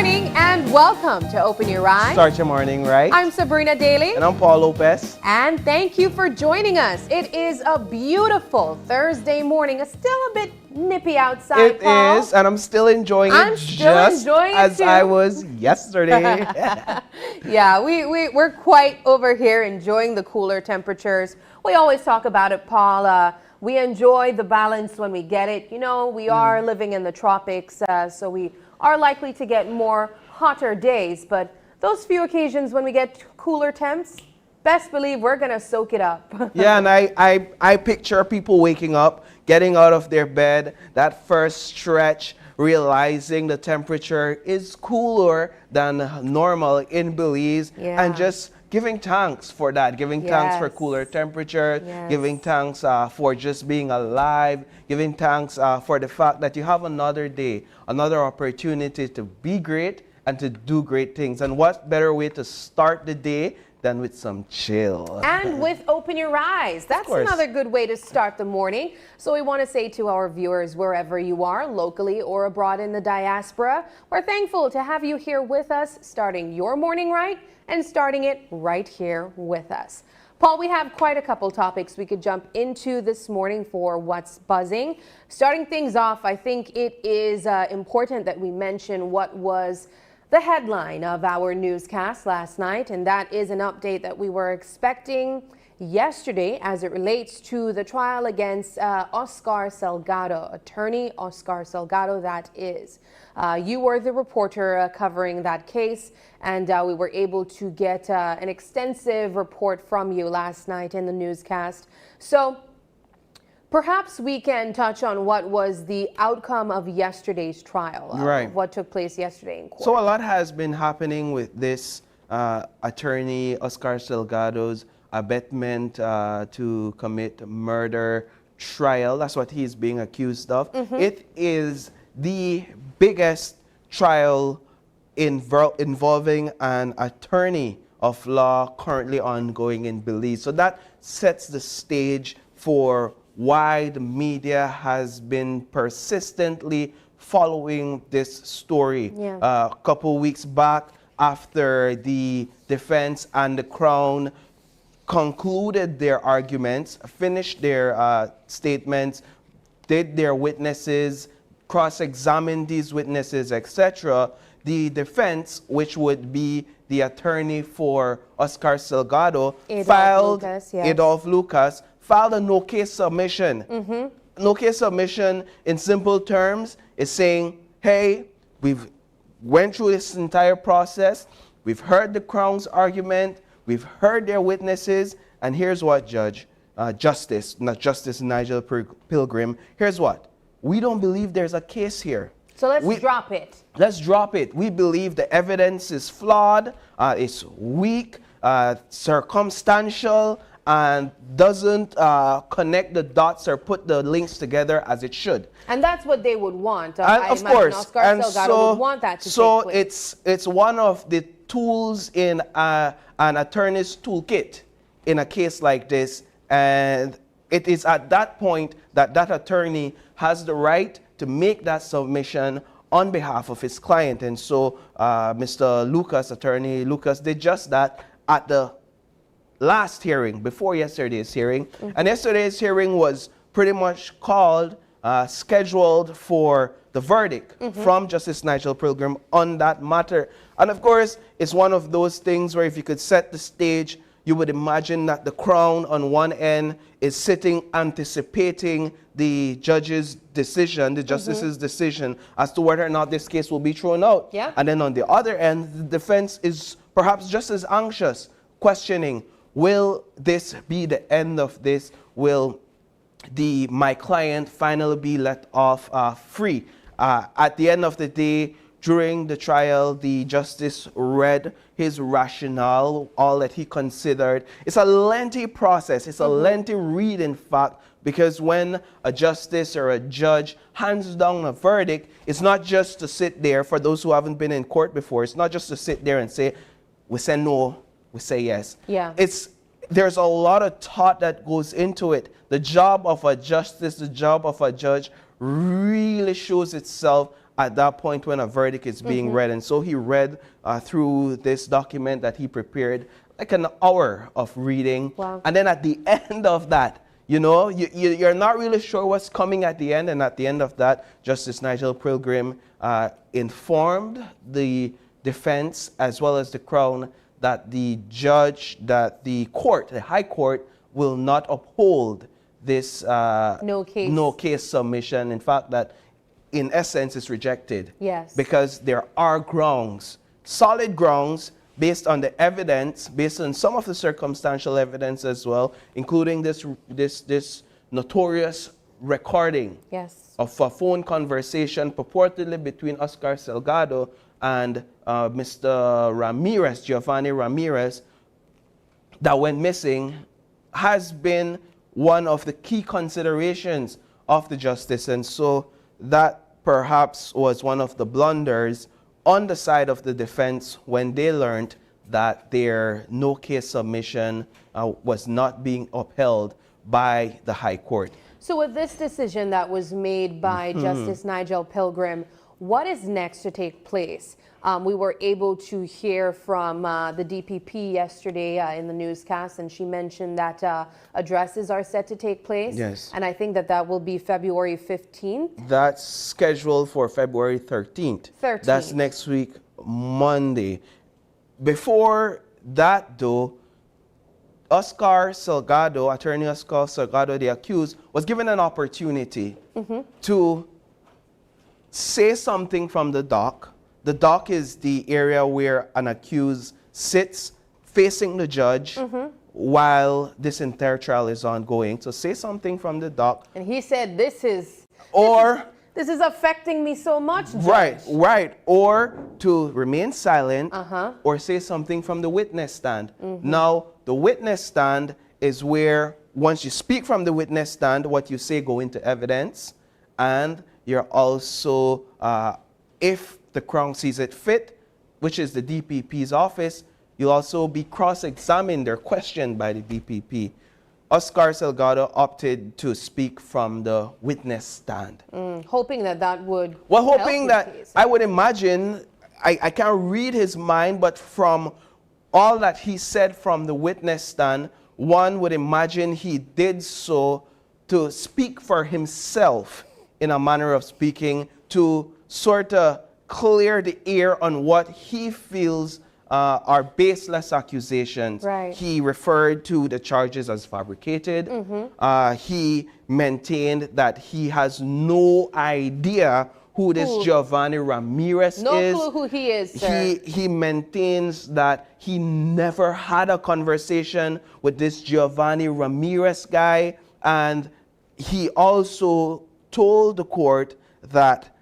morning and welcome to Open Your Eyes. Start your morning right. I'm Sabrina Daly. And I'm Paul Lopez. And thank you for joining us. It is a beautiful Thursday morning. It's still a bit nippy outside, Paul. It is, and I'm still enjoying it just as I was yesterday. Yeah, we're quite over here enjoying the cooler temperatures. We always talk about it, Paul. We enjoy the balance when we get it. You know, we are living in the tropics, so we are likely to get more hotter days, but those few occasions when we get cooler temps, best believe we're gonna soak it up. Yeah, and I picture people waking up, getting out of their bed, that first stretch, realizing the temperature is cooler than normal in Belize, and just giving thanks for that, giving thanks for cooler temperature, giving thanks for just being alive, giving thanks for the fact that you have another day, another opportunity to be great and to do great things. And what better way to start the day than with some chill. And with Open Your Eyes. That's another good way to start the morning. So we want to say to our viewers, wherever you are, locally or abroad in the diaspora, we're thankful to have you here with us, starting your morning right and starting it right here with us. Paul, we have quite a couple topics we could jump into this morning for What's Buzzing. Starting things off, I think it is important that we mention what was the headline of our newscast last night, and that is an update that we were expecting yesterday as it relates to the trial against Oscar Salgado, attorney Oscar Salgado, that is. You were the reporter covering that case, and we were able to get an extensive report from you last night in the newscast. So perhaps we can touch on what was the outcome of yesterday's trial, what took place yesterday in court. So a lot has been happening with this attorney Oscar Salgado's abetment to commit murder trial. That's what he's being accused of. It is the biggest trial involving an attorney of law currently ongoing in Belize. So that sets the stage for why the media has been persistently following this story. A couple weeks back, after the defense and the Crown concluded their arguments, finished their statements, did their witnesses, cross-examined these witnesses, etc., the defense, which would be the attorney for Oscar Salgado, Adolph Lucas, filed a no-case submission. No-case submission, in simple terms, is saying, hey, we've went through this entire process, we've heard the Crown's argument, we've heard their witnesses, and here's what, Justice Nigel Pilgrim, here's what. We don't believe there's a case here. So let's drop it. Let's drop it. We believe the evidence is flawed, it's weak, circumstantial, and doesn't connect the dots or put the links together as it should. And that's what they would want. Of course. Oscar Salgado would want that to take place. It's one of the tools in an attorney's toolkit in a case like this, and it is at that point that that attorney has the right to make that submission on behalf of his client. And so Mr. Lucas, Attorney Lucas, did just that at the last hearing, before yesterday's hearing. And yesterday's hearing was pretty much called, scheduled for the verdict from Justice Nigel Pilgrim on that matter. And of course, it's one of those things where if you could set the stage, you would imagine that the Crown on one end is sitting anticipating the judge's decision, the justice's decision as to whether or not this case will be thrown out. And then on the other end, the defense is perhaps just as anxious, questioning, will this be the end of this? Will my client finally be let off free? At the end of the day, during the trial, the justice read his rationale, all that he considered. It's a lengthy process. It's a lengthy read, in fact, because when a justice or a judge hands down a verdict, it's not just to sit there, for those who haven't been in court before, it's not just to sit there and say, we say no, we say yes. There's a lot of thought that goes into it. The job of a justice, the job of a judge really shows itself at that point when a verdict is being read. And so he read through this document that he prepared, like an hour of reading. Wow. And then at the end of that, you know, you're not really sure what's coming at the end. And at the end of that, Justice Nigel Pilgrim informed the defense as well as the Crown that the judge, that the court, the High Court, will not uphold this no case submission. In fact, that in essence is rejected. Yes. Because there are grounds, solid grounds, based on the evidence, based on some of the circumstantial evidence as well, including this notorious recording of a phone conversation purportedly between Oscar Salgado and Mr. Ramirez, Giovanni Ramirez, that went missing, has been one of the key considerations of the justice. And so that perhaps was one of the blunders on the side of the defense when they learned that their no case submission was not being upheld by the High Court. So with this decision that was made by Justice Nigel Pilgrim, what is next to take place? We were able to hear from the DPP yesterday in the newscast, and she mentioned that addresses are set to take place. Yes. And I think that that will be February 15th. That's scheduled for February 13th. That's next week, Monday. Before that, though, Oscar Salgado, attorney Oscar Salgado, the accused, was given an opportunity to say something from the dock. The dock is the area where an accused sits facing the judge while this entire trial is ongoing. So say something from the dock. And he said, this is affecting me so much, Judge. Right. Or to remain silent or say something from the witness stand. Now, the witness stand is where once you speak from the witness stand, what you say go into evidence. And you're also, if the Crown sees it fit, which is the DPP's office, you'll also be cross-examined or questioned by the DPP. Oscar Salgado opted to speak from the witness stand. Hoping that would hoping that, I would imagine, I can't read his mind, but from all that he said from the witness stand, one would imagine he did so to speak for himself, in a manner of speaking, to sort of clear the air on what he feels are baseless accusations. Right. He referred to the charges as fabricated. He maintained that he has no idea who this Giovanni Ramirez is. No clue who he is, sir. He maintains that he never had a conversation with this Giovanni Ramirez guy, and he also told the court that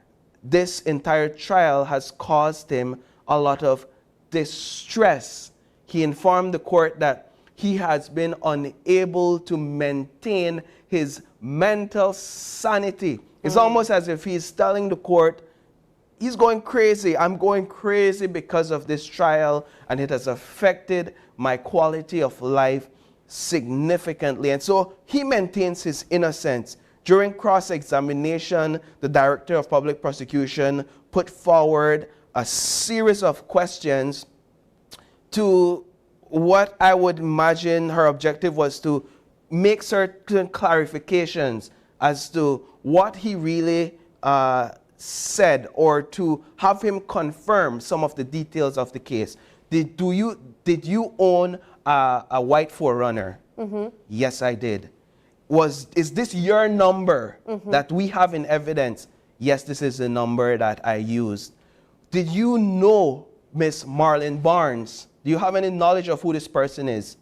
this entire trial has caused him a lot of distress. He informed the court that he has been unable to maintain his mental sanity. It's almost as if he's telling the court, he's going crazy. I'm going crazy because of this trial, and it has affected my quality of life significantly. And so he maintains his innocence. During cross-examination, the Director of Public Prosecution put forward a series of questions to what I would imagine her objective was to make certain clarifications as to what he really said, or to have him confirm some of the details of the case. Did you own a white 4Runner? Yes, I did. Is this your number that we have in evidence? Yes, this is the number that I used. Did you know Miss Marlene Barnes? Do you have any knowledge of who this person is?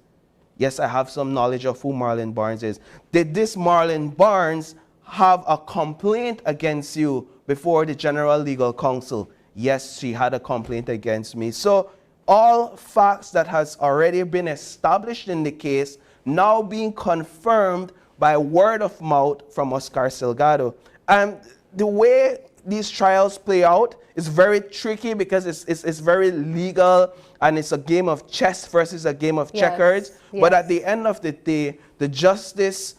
Yes, I have some knowledge of who Marlene Barnes is. Did this Marlene Barnes have a complaint against you before the General Legal Counsel? Yes, she had a complaint against me. So all facts that has already been established in the case now being confirmed by word of mouth from Oscar Salgado. And the way these trials play out is very tricky because it's very legal, and it's a game of chess versus a game of checkers. But at the end of the day, the Justice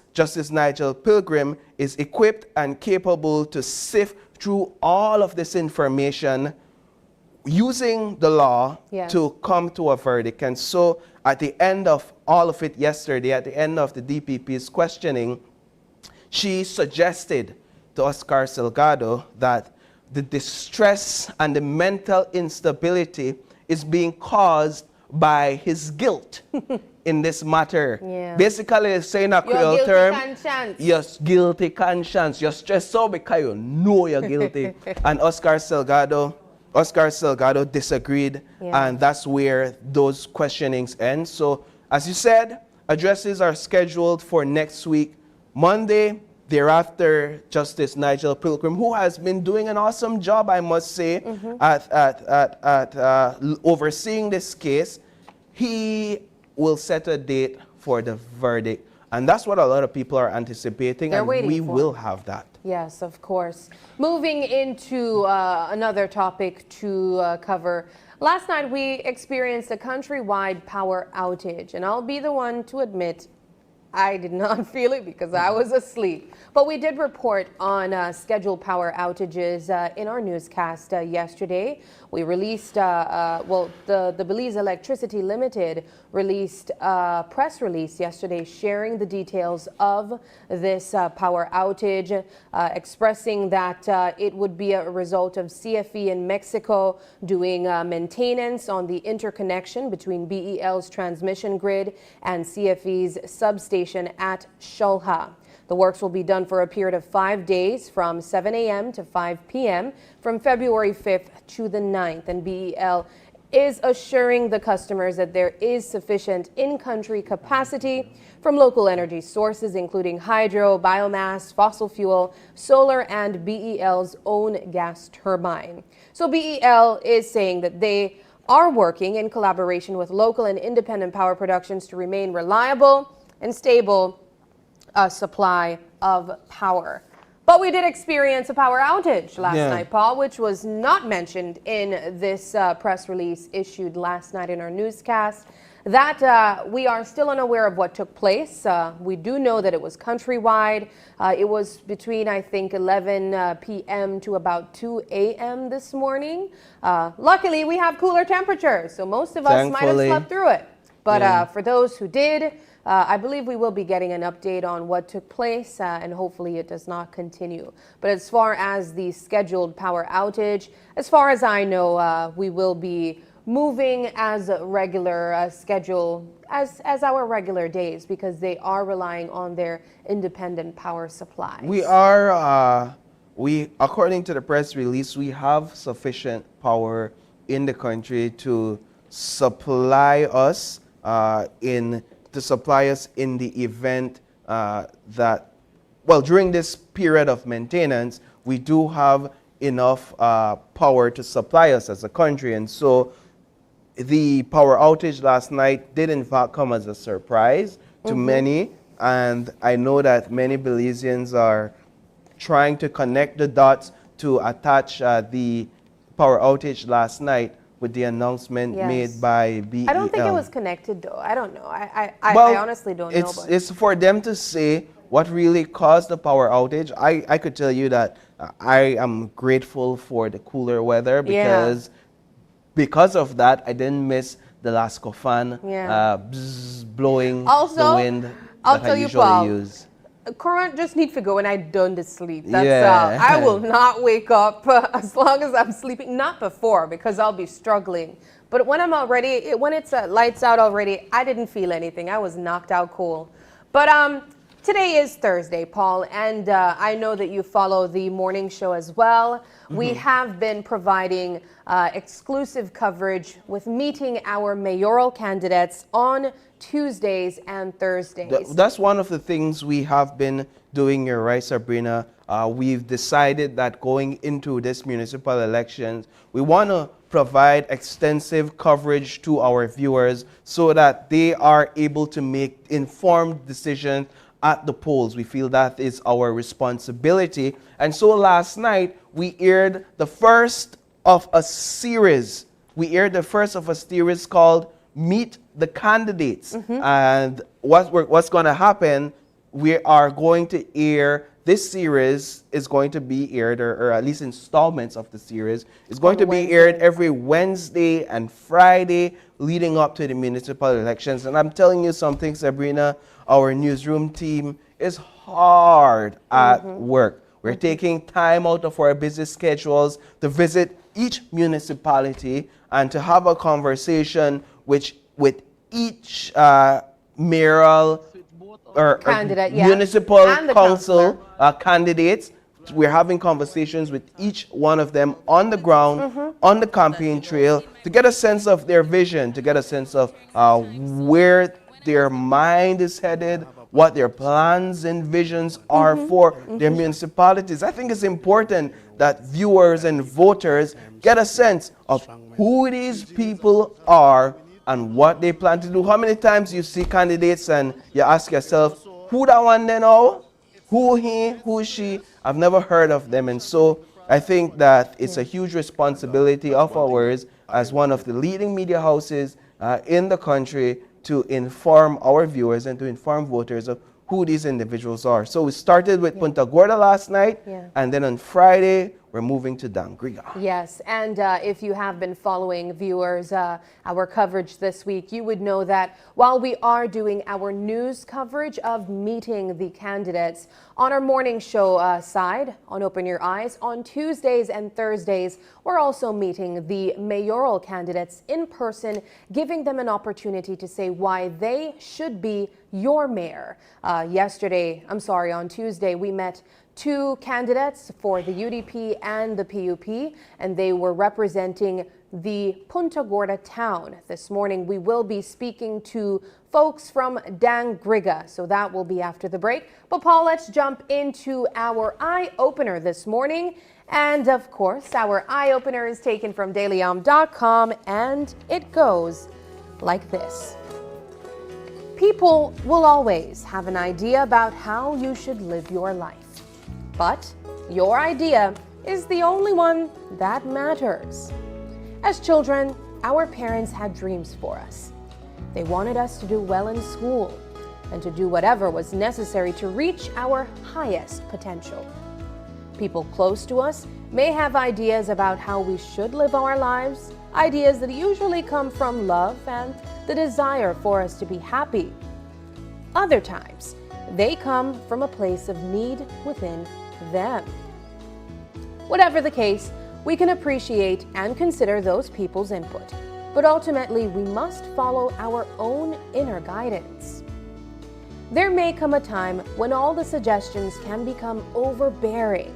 Nigel Pilgrim is equipped and capable to sift through all of this information, using the law to come to a verdict. And so at the end of all of it yesterday, at the end of the DPP's questioning, she suggested to Oscar Salgado that the distress and the mental instability is being caused by his guilt in this matter. Basically, saying a cruel term, your guilty conscience. You're stressed out because you know you're guilty. And Oscar Salgado disagreed, and that's where those questionings end. So, as you said, addresses are scheduled for next week, Monday. Thereafter, Justice Nigel Pilgrim, who has been doing an awesome job, I must say, at overseeing this case, he will set a date for the verdict. And that's what a lot of people are anticipating, and we will have that. Yes, of course. Moving into another topic to cover. Last night, we experienced a countrywide power outage, and I'll be the one to admit I did not feel it because I was asleep. But we did report on scheduled power outages in our newscast yesterday. We released, the Belize Electricity Limited released a press release yesterday sharing the details of this power outage, expressing that it would be a result of CFE in Mexico doing maintenance on the interconnection between BEL's transmission grid and CFE's substation at Shulha. The works will be done for a period of 5 days from 7 a.m. to 5 p.m. from February 5th to the 9th. And BEL is assuring the customers that there is sufficient in-country capacity from local energy sources, including hydro, biomass, fossil fuel, solar, and BEL's own gas turbine. So BEL is saying that they are working in collaboration with local and independent power productions to remain reliable and stable supply of power. But we did experience a power outage last night, Paul, which was not mentioned in this press release issued last night in our newscast. That we are still unaware of what took place. We do know that it was countrywide. It was between, I think, 11 p.m. to about 2 a.m. this morning. Luckily, we have cooler temperatures, so most of us might have slept through it. But for those who did, I believe we will be getting an update on what took place, and hopefully it does not continue. But as far as the scheduled power outage, as far as I know, we will be moving as a regular schedule, as our regular days, because they are relying on their independent power supply. We are, according to the press release, we have sufficient power in the country to supply us in the event that, well, during this period of maintenance, we do have enough power to supply us as a country. And so the power outage last night did in fact come as a surprise to many. And I know that many Belizeans are trying to connect the dots to attach the power outage last night with the announcement made by BEL. I don't think it was connected, though. I don't know. I honestly don't know. It's for them to say what really caused the power outage. I could tell you that I am grateful for the cooler weather because of that, I didn't miss the Lasco fan blowing the wind that I usually use. Current just need to go and I done to sleep. That's I will not wake up as long as I'm sleeping. Not before, because I'll be struggling. But when I'm already, when it's lights out already, I didn't feel anything. I was knocked out cold. But today is Thursday, Paul, and I know that you follow the morning show as well. We have been providing exclusive coverage with meeting our mayoral candidates on Tuesdays and Thursdays. That's one of the things we have been doing, you're right, Sabrina. We've decided that going into this municipal elections, we want to provide extensive coverage to our viewers so that they are able to make informed decisions at the polls. We feel that is our responsibility. And so last night, we aired the first of a series. We aired the first of a series called Meet the Candidates. And what's going to happen, we are going to air this series is going to be aired, or at least installments of the series, is going to be aired every Wednesday and Friday leading up to the municipal elections. And I'm telling you something, Sabrina, our newsroom team is hard at work. We're taking time out of our busy schedules to visit each municipality and to have a conversation with each mayoral or candidate, municipal council candidates. We're having conversations with each one of them on the ground, on the campaign trail, to get a sense of their vision, to get a sense of where their mind is headed, what their plans and visions are for their municipalities. I think it's important that viewers and voters get a sense of who these people are and what they plan to do. How many times you see candidates and you ask yourself, who that one they know? Who he, who she? I've never heard of them. And so I think that it's a huge responsibility of ours as one of the leading media houses in the country to inform our viewers and to inform voters of who these individuals are. So we started with Punta Gorda last night, and then on Friday, we're moving to Dangriga. Yes, and if you have been following, viewers, our coverage this week, you would know that while we are doing our news coverage of meeting the candidates on our morning show side on Open Your Eyes, on Tuesdays and Thursdays, we're also meeting the mayoral candidates in person, giving them an opportunity to say why they should be your mayor. On Tuesday, we met two candidates for the UDP and the PUP, and they were representing the Punta Gorda town. This morning, we will be speaking to folks from Dangriga, so that will be after the break. But Paul, let's jump into our eye-opener this morning. And of course, our eye-opener is taken from dailyom.com, and it goes like this. People will always have an idea about how you should live your life. But your idea is the only one that matters. As children, our parents had dreams for us. They wanted us to do well in school and to do whatever was necessary to reach our highest potential. People close to us may have ideas about how we should live our lives, ideas that usually come from love and the desire for us to be happy. Other times, they come from a place of need within them. Whatever the case, we can appreciate and consider those people's input, but ultimately we must follow our own inner guidance. There may come a time when all the suggestions can become overbearing.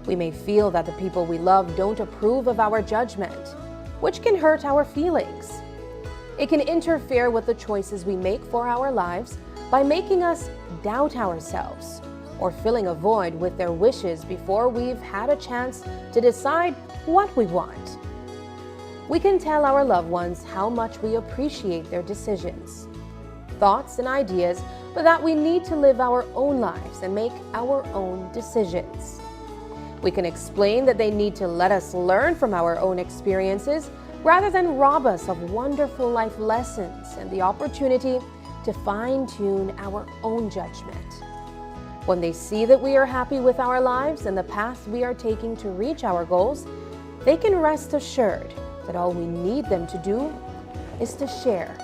We may feel that the people we love don't approve of our judgment, which can hurt our feelings. It can interfere with the choices we make for our lives by making us doubt ourselves or filling a void with their wishes before we've had a chance to decide what we want. We can tell our loved ones how much we appreciate their decisions, thoughts, and ideas, but that we need to live our own lives and make our own decisions. We can explain that they need to let us learn from our own experiences rather than rob us of wonderful life lessons and the opportunity to fine-tune our own judgment. When they see that we are happy with our lives and the path we are taking to reach our goals, they can rest assured that all we need them to do is to share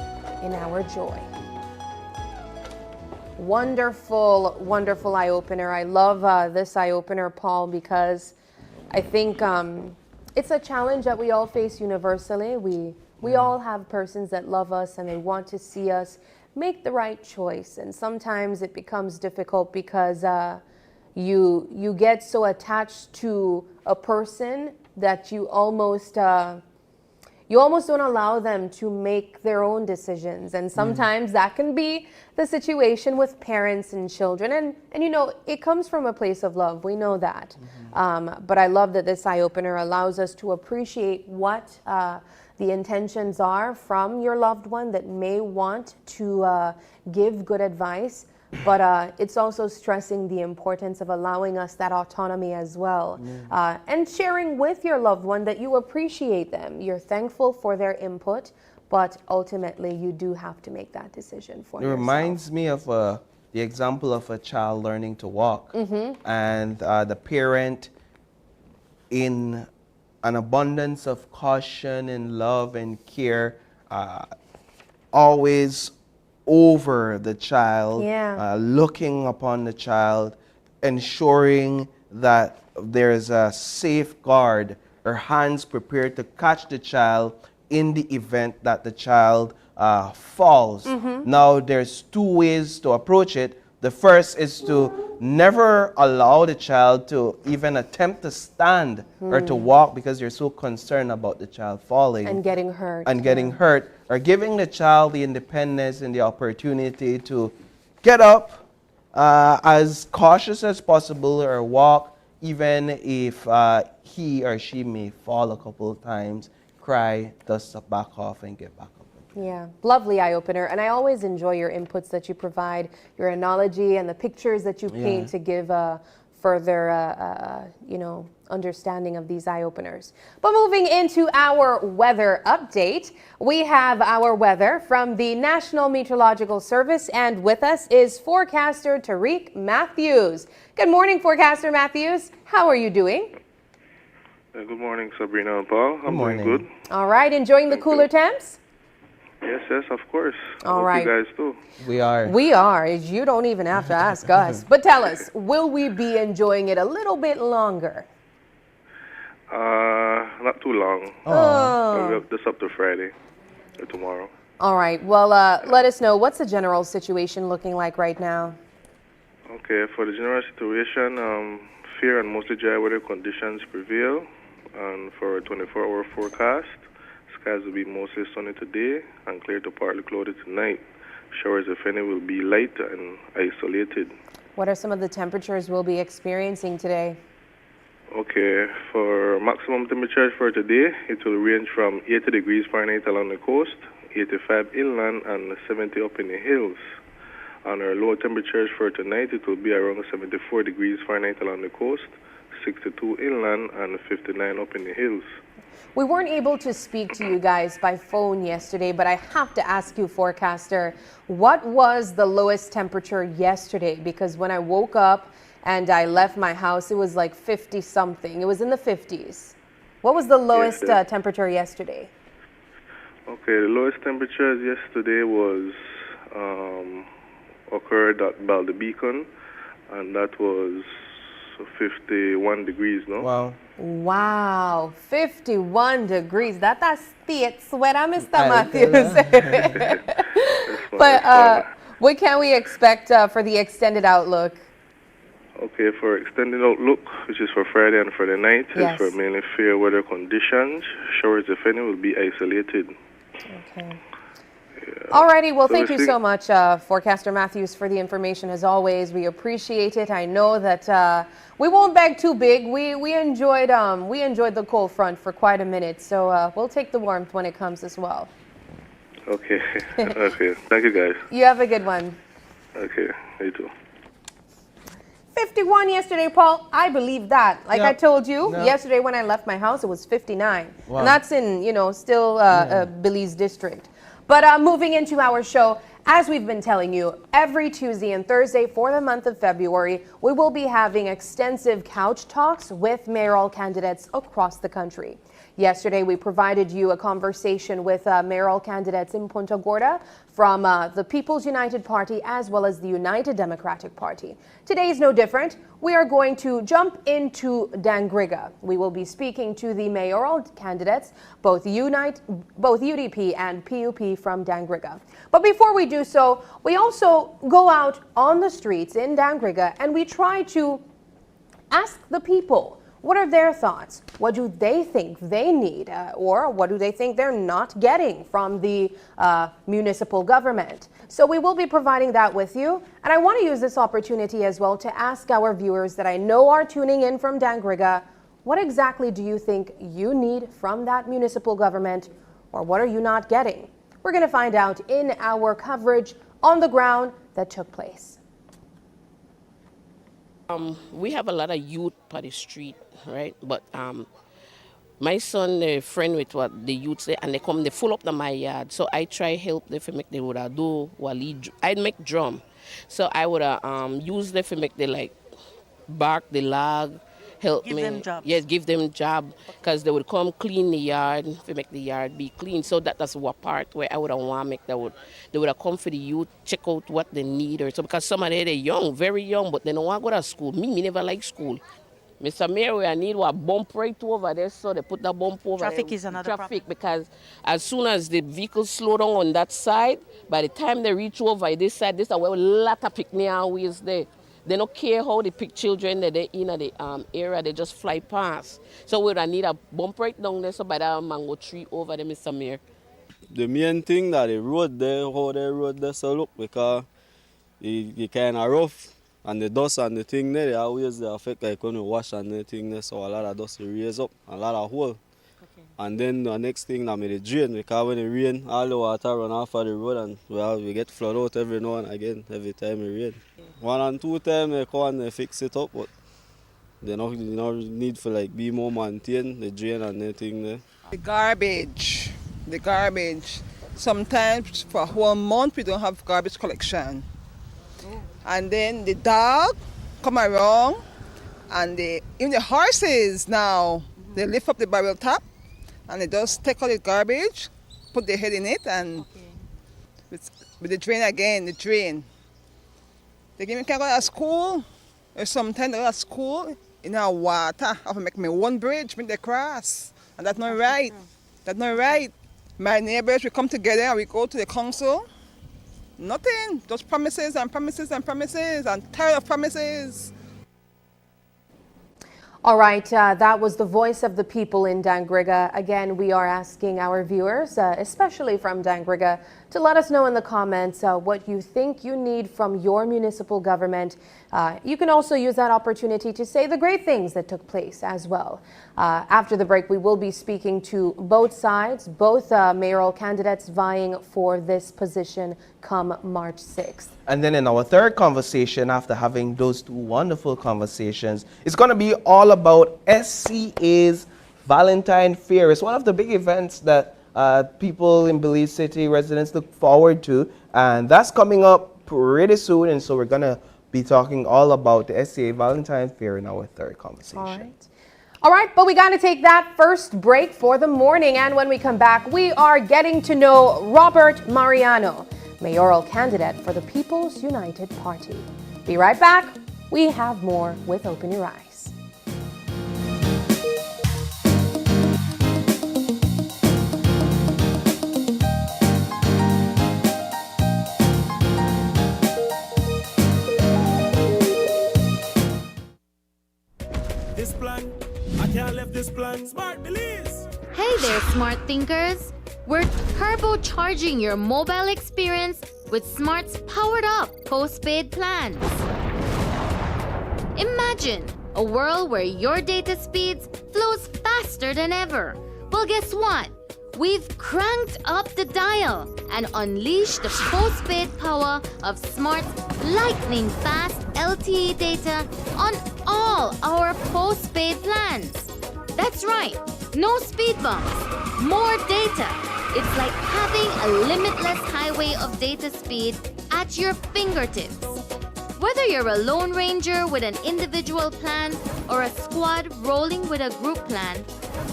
in our joy. Wonderful, wonderful eye-opener. I love this eye-opener, Paul, because I think it's a challenge that we all face universally. We all have persons that love us and they want to see us make the right choice, and sometimes it becomes difficult because you get so attached to a person that you almost don't allow them to make their own decisions, and sometimes that can be the situation with parents and children, and you know, it comes from a place of love. We know that. But I love that this eye-opener allows us to appreciate what the intentions are from your loved one that may want to give good advice, but it's also stressing the importance of allowing us that autonomy as well, and sharing with your loved one that you appreciate them, you're thankful for their input, but ultimately you do have to make that decision for yourself. It reminds me of a the example of a child learning to walk, and the parent, in an abundance of caution and love and care, always over the child, looking upon the child, ensuring that there is a safeguard or hands prepared to catch the child in the event that the child falls. Now, there's two ways to approach it. The first is to never allow the child to even attempt to stand or to walk because you're so concerned about the child falling. And getting hurt. And getting hurt. Or giving the child the independence and the opportunity to get up as cautious as possible or walk, even if he or she may fall a couple of times, cry, dust up, back off, and get back up. Yeah, lovely eye-opener. And I always enjoy your inputs that you provide, your analogy and the pictures that you paint to give further, understanding of these eye-openers. But moving into our weather update, we have our weather from the National Meteorological Service, and with us is forecaster Tariq Matthews. Good morning, forecaster Matthews. How are you doing? Good morning, Sabrina and Paul. I'm doing good. All right, enjoying the cooler temps? Yes, of course. All right. You guys too. We are. We are. You don't even have to ask us. But tell us, will we be enjoying it a little bit longer? Not too long. Oh. Just up to Friday or tomorrow. All right. Well, let us know. What's the general situation looking like right now? Okay, for the general situation, fair and mostly dry weather conditions prevail. And for a 24-hour forecast, skies will be mostly sunny today and clear to partly cloudy tonight. Showers, if any, will be light and isolated. What are some of the temperatures we'll be experiencing today? Okay, for maximum temperatures for today, it will range from 80 degrees Fahrenheit along the coast, 85 inland, and 70 up in the hills. On our low temperatures for tonight, it will be around 74 degrees Fahrenheit along the coast, 62 inland, and 59 up in the hills. We weren't able to speak to you guys by phone yesterday, but I have to ask you, forecaster, what was the lowest temperature yesterday? Because when I woke up and I left my house, it was like 50 something. It was in the 50s. What was the lowest temperature yesterday? Okay, the lowest temperature yesterday was occurred at Beacon, and that was 51 degrees, no? Wow. Wow, 51 degrees. That's a state sweater, Mr. Matthews. But what can we expect for the extended outlook? Okay, for extended outlook, which is for Friday and Friday night, is for mainly fair weather conditions. Showers, if any, will be isolated. Okay. Alrighty, well, thank you so much, forecaster Matthews, for the information. As always, we appreciate it. I know that we won't beg too big. We enjoyed the cold front for quite a minute, so we'll take the warmth when it comes as well. Okay. Okay. Thank you, guys. You have a good one. Okay. You too. 51 yesterday, Paul. I believe that. Like I told you, yesterday when I left my house, it was 59. Wow. And that's in, still Belize district. But moving into our show, as we've been telling you, every Tuesday and Thursday for the month of February, we will be having extensive couch talks with mayoral candidates across the country. Yesterday, we provided you a conversation with mayoral candidates in Punta Gorda from the People's United Party as well as the United Democratic Party. Today is no different. We are going to jump into Dangriga. We will be speaking to the mayoral candidates, both UDP and PUP from Dangriga. But before we do so, we also go out on the streets in Dangriga and we try to ask the people, what are their thoughts? What do they think they need? Or what do they think they're not getting from the municipal government? So we will be providing that with you. And I want to use this opportunity as well to ask our viewers that I know are tuning in from Dangriga, what exactly do you think you need from that municipal government? Or what are you not getting? We're going to find out in our coverage on the ground that took place. We have a lot of youth on the street, right? But my son, a friend with what the youth say, and they full up to my yard. So I try help them to make them what I do while I make drum. So I would use them to make the like bark, the log, help Give me. them jobs. Yes, give them job because they would come clean the yard to make the yard be clean. So that's what part where I would want to make that would they would have come for the youth, check out what they need or so because some of them they're young, very young, but they don't want to go to school. Me never like school. Mr. Mayor, I need what bump right over there, so they put that bump over Traffic there. is another problem. Because as soon as the vehicles slow down on that side, by the time they reach over this side, where a lot of picnic always there. They don't care how they pick children that they're in the area, they just fly past. So we would need a bump right down there, so by that mango tree over there, Mr. Mayor. The main thing that the road there, how the road there so look, because it kind of rough. And the dust and the thing there, they always they affect like when you wash and the thing there, so a lot of dust will raise up, a lot of hole. Okay. And then the next thing that made the drain, because when it rain, all the water run off of the road and we get flood out every now and again, every time it rain. Okay. 1 and 2 times they come and they fix it up, but they don't need for like be more maintained, the drain and the thing there. The garbage. Sometimes for a whole month we don't have garbage collection. And then the dog come around and even the horses now, they lift up the barrel top and they just take out the garbage, put their head in it and with the drain again, the drain. They give me can go to school or sometimes they go to school in our water. I have to make my one bridge, make the cross. And that's not right. That's not right. My neighbors, we come together and we go to the council. Nothing, just promises and promises and promises and tired of promises. All right, that was the voice of the people in Dangriga. Again, we are asking our viewers, especially from Dangriga, to let us know in the comments what you think you need from your municipal government. You can also use that opportunity to say the great things that took place as well. After the break, we will be speaking to both sides, both mayoral candidates vying for this position come March 6th. And then in our third conversation, after having those two wonderful conversations, it's going to be all about SCA's Valentine Fair. It's one of the big events that people in Belize City, residents look forward to. And that's coming up pretty soon. And so we're going to be talking all about the SCA Valentine Fair in our third conversation. All right, but we got to take that first break for the morning. And when we come back, we are getting to know Robert Mariano, mayoral candidate for the People's United Party. Be right back. We have more with Open Your Eyes. This plan, I can't leave this plan. Smart Belize. Hey there, smart thinkers. We're turbocharging your mobile experience with Smart's powered up postpaid plans. Imagine a world where your data speeds flows faster than ever. Well, guess what? We've cranked up the dial and unleashed the postpaid power of Smart's lightning fast LTE data on all our postpaid plans. That's right, no speed bumps, more data. It's like having a limitless highway of data speed at your fingertips. Whether you're a Lone Ranger with an individual plan or a squad rolling with a group plan,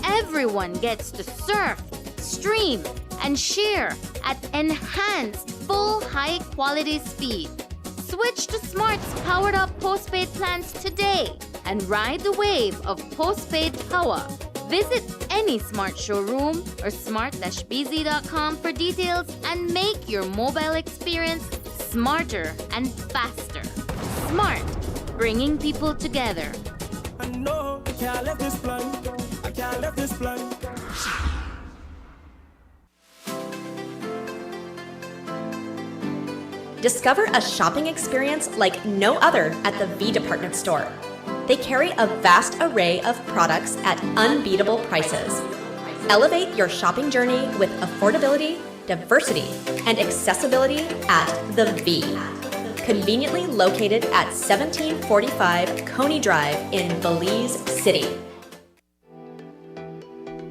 everyone gets to surf, stream, and share at enhanced full high-quality speed. Switch to Smart's powered-up postpaid plans today and ride the wave of postpaid power. Visit any Smart showroom or smart-bz.com for details and make your mobile experience smarter and faster. Smart, bringing people together. I know I can't leave this plan. I can't leave this plan. Discover a shopping experience like no other at the V Department Store. They carry a vast array of products at unbeatable prices. Elevate your shopping journey with affordability, diversity, and accessibility at the V. Conveniently located at 1745 Coney Drive in Belize City.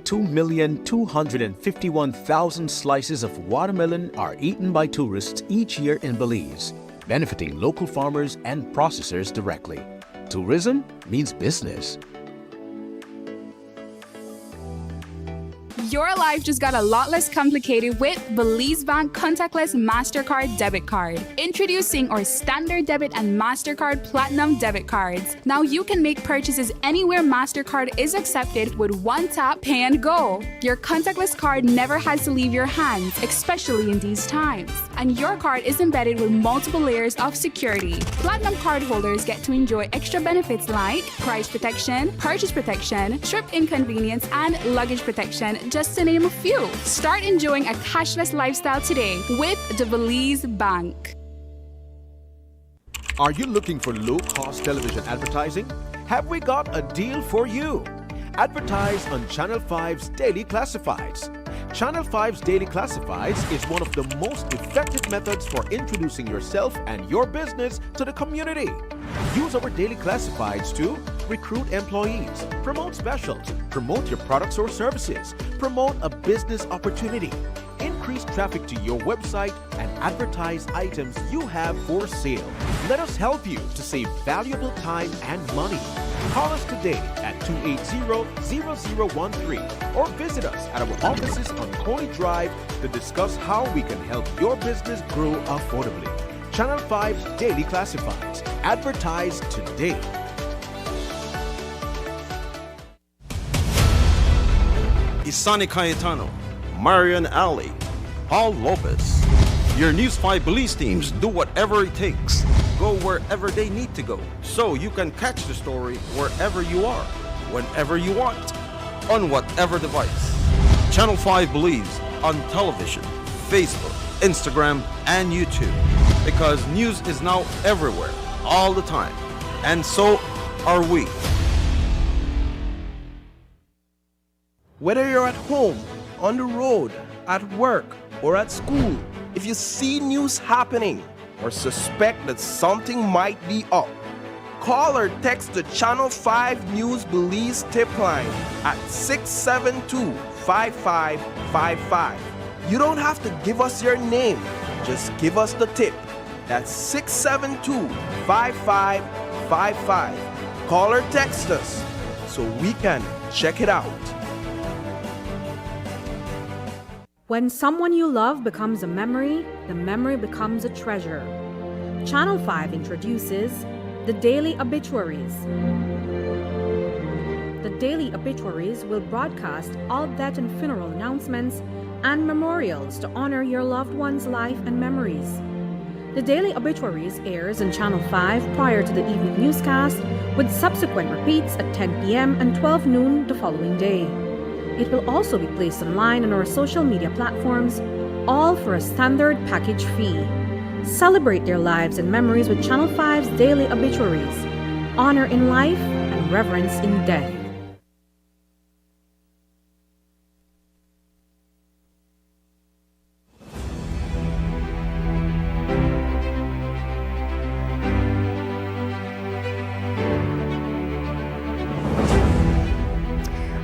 2,251,000 slices of watermelon are eaten by tourists each year in Belize. benefiting local farmers and processors directly. Tourism means business. Your life just got a lot less complicated with Belize Bank Contactless MasterCard Debit Card. Introducing our Standard Debit and MasterCard Platinum Debit Cards. Now you can make purchases anywhere MasterCard is accepted with one tap, pay and go. Your contactless card never has to leave your hands, especially in these times. And your card is embedded with multiple layers of security. Platinum card holders get to enjoy extra benefits like price protection, purchase protection, trip inconvenience, and luggage protection, just to name a few. Start enjoying a cashless lifestyle today with the Belize Bank. Are you looking for low-cost television advertising? Have we got a deal for you? Advertise on Channel 5's Daily Classifieds. Channel 5's Daily Classifieds is one of the most effective methods for introducing yourself and your business to the community. Use our Daily Classifieds to recruit employees, promote specials, promote your products or services, promote a business opportunity, increase traffic to your website, and advertise items you have for sale. Let us help you to save valuable time and money. Call us today at 280-0013 or visit us at our offices on Coney Drive to discuss how we can help your business grow affordably. Channel 5's Daily Classifieds. Advertise today. Isani Cayetano, Marian Ali, Paul Lopez. Your News 5 Belize teams do whatever it takes. Go wherever they need to go, so you can catch the story wherever you are, whenever you want, on whatever device. Channel 5 Belize on television, Facebook, Instagram, and YouTube. Because news is now everywhere, all the time. And so are we. Whether you're at home, on the road, at work, or at school, if you see news happening or suspect that something might be up, call or text the Channel 5 News Belize tip line at 672-5555. You don't have to give us your name, just give us the tip. That's 672-5555. Call or text us so we can check it out. When someone you love becomes a memory, the memory becomes a treasure. Channel 5 introduces the Daily Obituaries. The Daily Obituaries will broadcast all death and funeral announcements and memorials to honor your loved one's life and memories. The Daily Obituaries airs on Channel 5 prior to the evening newscast, with subsequent repeats at 10 p.m. and 12 noon the following day. It will also be placed online on our social media platforms, all for a standard package fee. Celebrate their lives and memories with Channel 5's Daily Obituaries. Honor in life and reverence in death.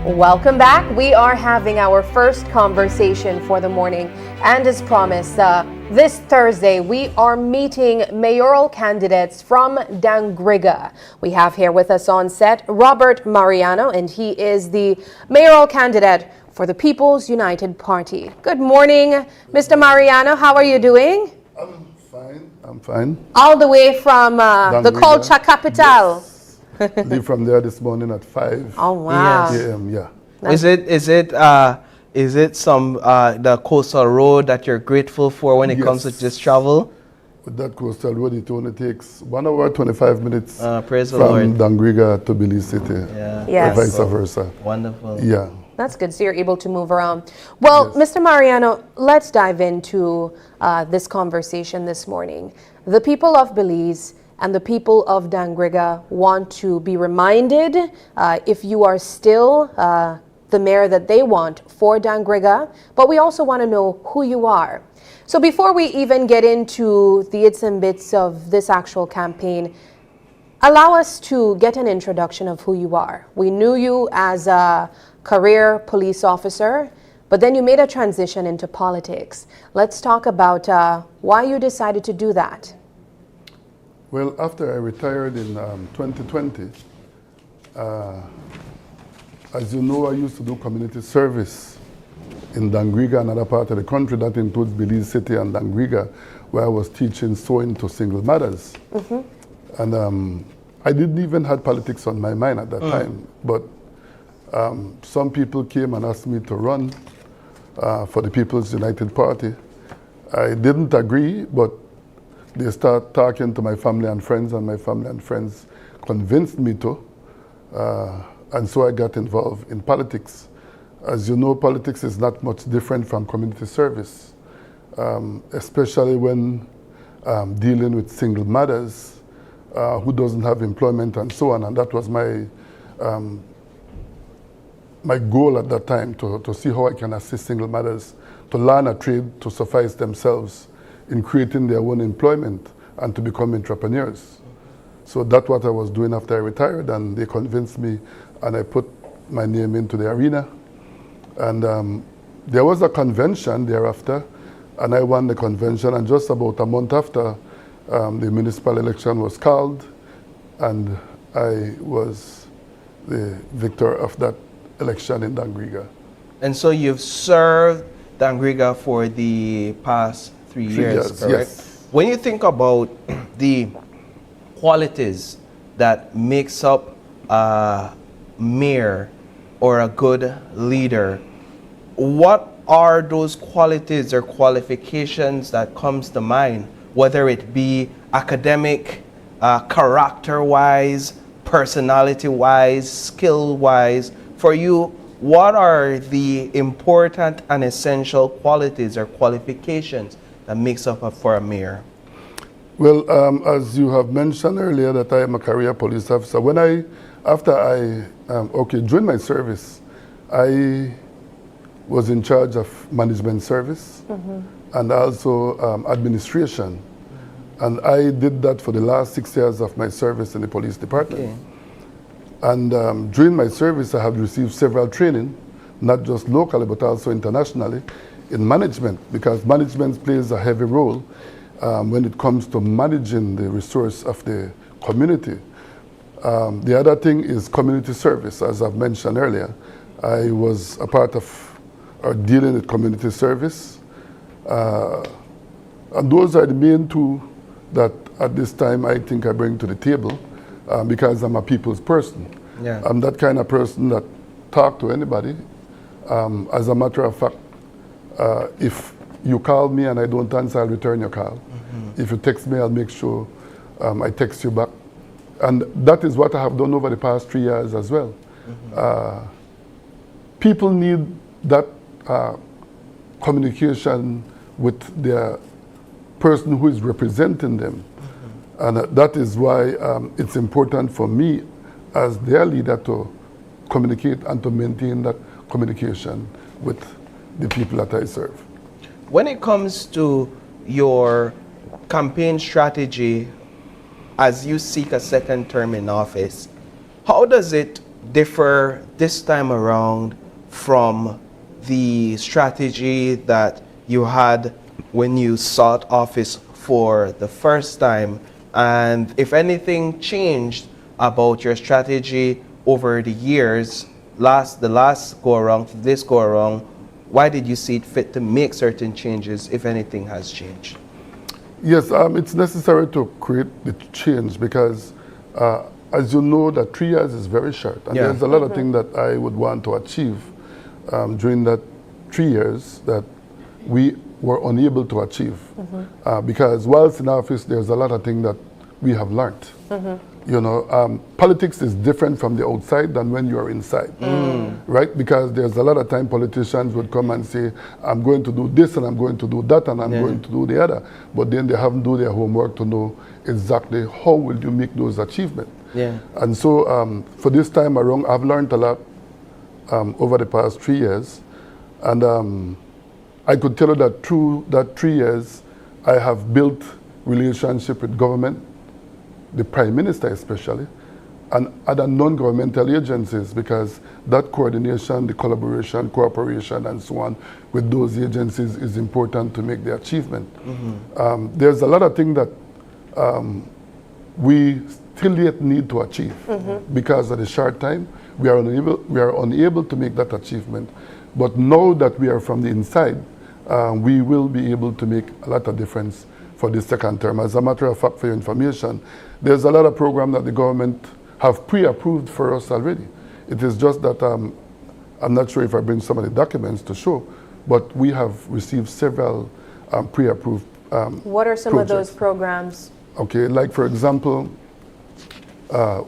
Welcome back. We are having our first conversation for the morning, and as promised, this Thursday we are meeting mayoral candidates from Dangriga. We have here with us on set Robert Mariano, and he is the mayoral candidate for the People's United Party. Good morning, Mr. Mariano. How are you doing? I'm fine. All the way from the culture capital. Yes. Leave from there this morning at 5 Oh wow! a.m. Yeah. Is it some the coastal road that you're grateful for when it comes to this travel? With that coastal road, it only takes 1 hour 25 minutes praise the from Lord. Dangriga to Belize City. Yeah. Yes. Or vice versa. Wonderful. Yeah. That's good. So you're able to move around. Well, yes. Mr. Mariano, let's dive into this conversation this morning. The people of Belize and the people of Dangriga want to be reminded if you are still the mayor that they want for Dangriga, but we also want to know who you are. So before we even get into the its and bits of this actual campaign, allow us to get an introduction of who you are. We knew you as a career police officer, but then you made a transition into politics. Let's talk about why you decided to do that. Well, after I retired in 2020, as you know, I used to do community service in Dangriga and other part of the country. That includes Belize City and Dangriga, where I was teaching sewing to single mothers. And I didn't even have politics on my mind at that time, but some people came and asked me to run for the People's United Party. I didn't agree, but they started talking to my family and friends, and my family and friends convinced me to. And so I got involved in politics. As you know, politics is not much different from community service, especially when dealing with single mothers who doesn't have employment and so on. And that was my my goal at that time, to see how I can assist single mothers to learn a trade to suffice themselves in creating their own employment and to become entrepreneurs. So that's what I was doing after I retired, and they convinced me, and I put my name into the arena. And there was a convention thereafter, and I won the convention, and just about a month after, the municipal election was called, and I was the victor of that election in Dangriga. And so you've served Dangriga for the past 3 years, correct? Yes. When you think about the qualities that makes up a mayor or a good leader, what are those qualities or qualifications that comes to mind, whether it be academic, character-wise, personality-wise, skill-wise? For you, what are the important and essential qualities or qualifications that makes up for a mayor? Well, as you have mentioned earlier, that I am a career police officer. During my service, I was in charge of management service and also administration. And I did that for the last 6 years of my service in the police department. Okay. And during my service, I have received several training, not just locally, but also internationally, in management, because management plays a heavy role when it comes to managing the resource of the community. The other thing is community service, as I've mentioned earlier. I was a part of dealing with community service. And those are the main two that at this time I think I bring to the table, because I'm a people's person. Yeah. I'm that kind of person that talk to anybody. As a matter of fact, if you call me and I don't answer, I'll return your call. If you text me, I'll make sure I text you back. And that is what I have done over the past 3 years as well. People need that communication with their person who is representing them. And that is why it's important for me as their leader to communicate and to maintain that communication with the people that I serve. When it comes to your campaign strategy as you seek a second term in office, how does it differ this time around from the strategy that you had when you sought office for the first time? And if anything changed about your strategy over the years, the last go around, this go around, why did you see it fit to make certain changes, if anything has changed? Yes, it's necessary to create the change because, as you know, that 3 years is very short. And there's a lot of things that I would want to achieve during that 3 years that we were unable to achieve. Because whilst in office, there's a lot of things that we have learned. You know, politics is different from the outside than when you are inside, right? Because there's a lot of time politicians would come and say, I'm going to do this and I'm going to do that and I'm going to do the other. But then they haven't done their homework to know exactly how will you make those achievements. And so for this time around, I've learned a lot over the past 3 years. And I could tell you that through that 3 years, I have built relationship with government, the Prime Minister especially, and other non-governmental agencies, because that coordination, the collaboration, cooperation, and so on with those agencies is important to make the achievement. There's a lot of things that we still yet need to achieve. Because at a short time, we are unable to make that achievement. But now that we are from the inside, we will be able to make a lot of difference for this second term. As a matter of fact, for your information, there's a lot of programs that the government have pre-approved for us already. It is just that I'm not sure if I bring some of the documents to show, but we have received several pre-approved What are some projects. of those programs? Okay, like for example,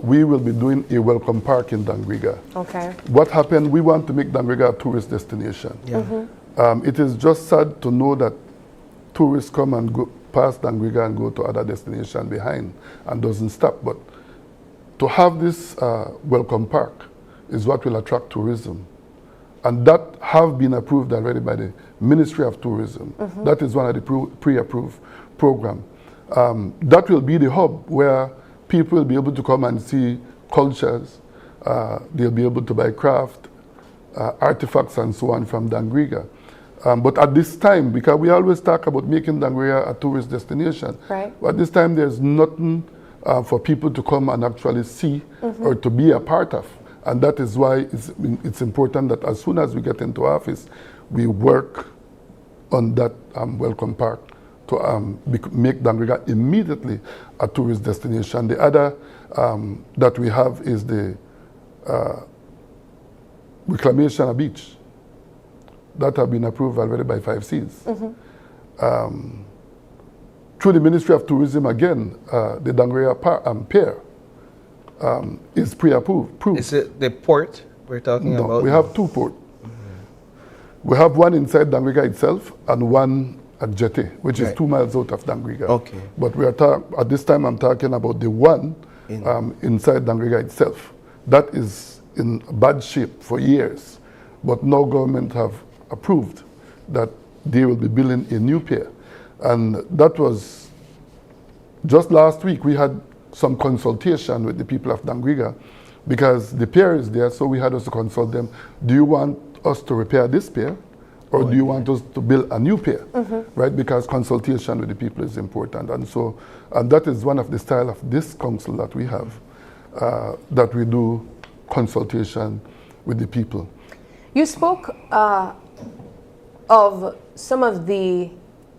we will be doing a welcome park in Dangriga. Okay. What happened, we want to make Dangriga a tourist destination. It is just sad to know that tourists come and go past Dangriga and go to other destinations behind and doesn't stop. But to have this welcome park is what will attract tourism. And that have been approved already by the Ministry of Tourism. That is one of the pre-approved programs. That will be the hub where people will be able to come and see cultures. They'll be able to buy craft, artifacts and so on from Dangriga. But at this time, because we always talk about making Dangriga a tourist destination, but at this time there's nothing for people to come and actually see or to be a part of. And that is why it's important that as soon as we get into office, we work on that welcome park to make Dangriga immediately a tourist destination. The other that we have is the reclamation of beach. That have been approved already by 5Cs. Through the Ministry of Tourism again, the Dangriga Pier is pre-approved. Is it the port we're talking about? We have two ports. We have one inside Dangriga itself and one at Jetty, which is 2 miles out of Dangriga. Okay. But we are at this time I'm talking about the one inside Dangriga itself. That is in bad shape for years. But now government have approved that they will be building a new pier. And that was just last week we had some consultation with the people of Dangriga because the pier is there, so we had us to consult them. Do you want us to repair this pier or do you want us to build a new pier? Right? Because consultation with the people is important. And that is one of the style of this council that we have, that we do consultation with the people. You spoke of some of the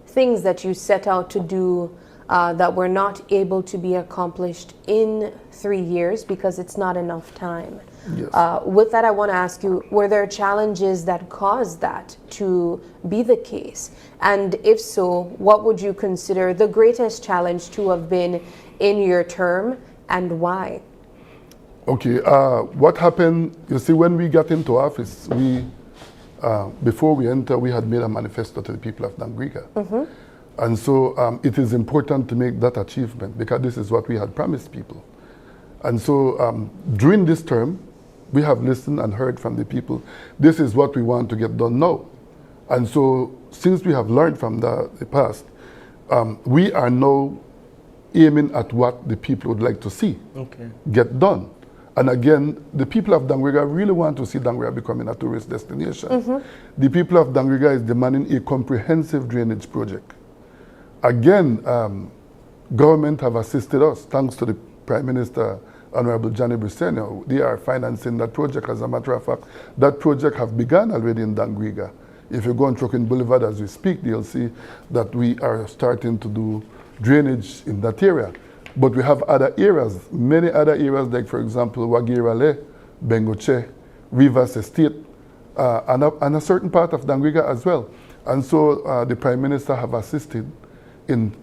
things that you set out to do that were not able to be accomplished in 3 years because it's not enough time. Yes. With that, I want to ask you, were there challenges that caused that to be the case? And if so, what would you consider the greatest challenge to have been in your term and why? Okay, what happened, you see, when we got into office, before we enter, we had made a manifesto to the people of Dangriga. And so it is important to make that achievement because this is what we had promised people. And so during this term, we have listened and heard from the people, this is what we want to get done now. And so since we have learned from the past, we are now aiming at what the people would like to see get done. And again, the people of Dangriga really want to see Dangriga becoming a tourist destination. The people of Dangriga is demanding a comprehensive drainage project. Again, government have assisted us, thanks to the Prime Minister, Honorable Johnny Briceño. They are financing that project. As a matter of fact, that project have begun already in Dangriga. If you go on Trucking Boulevard as we speak, you'll see that we are starting to do drainage in that area. But we have other areas, many other areas, like for example, Wagirale, Bengoche, Rivers Estate, and a certain part of Dangriga as well. And so the Prime Minister have assisted in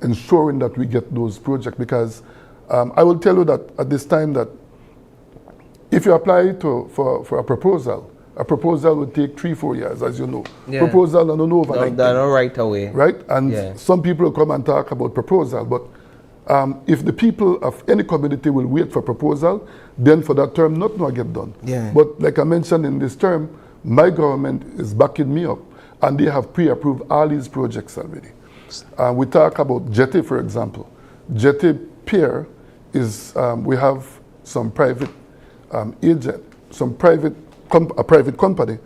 ensuring that we get those projects because I will tell you that at this time that if you apply for a proposal would take 3-4 years, as you know. Proposal and no overnight. Not right away. Right? And some people come and talk about proposal, but if the people of any community will wait for proposal, then for that term, nothing will get done. But like I mentioned in this term, my government is backing me up, and they have pre-approved all these projects already. We talk about Jetty, for example. Jetty Pier is, we have some private agent, a private company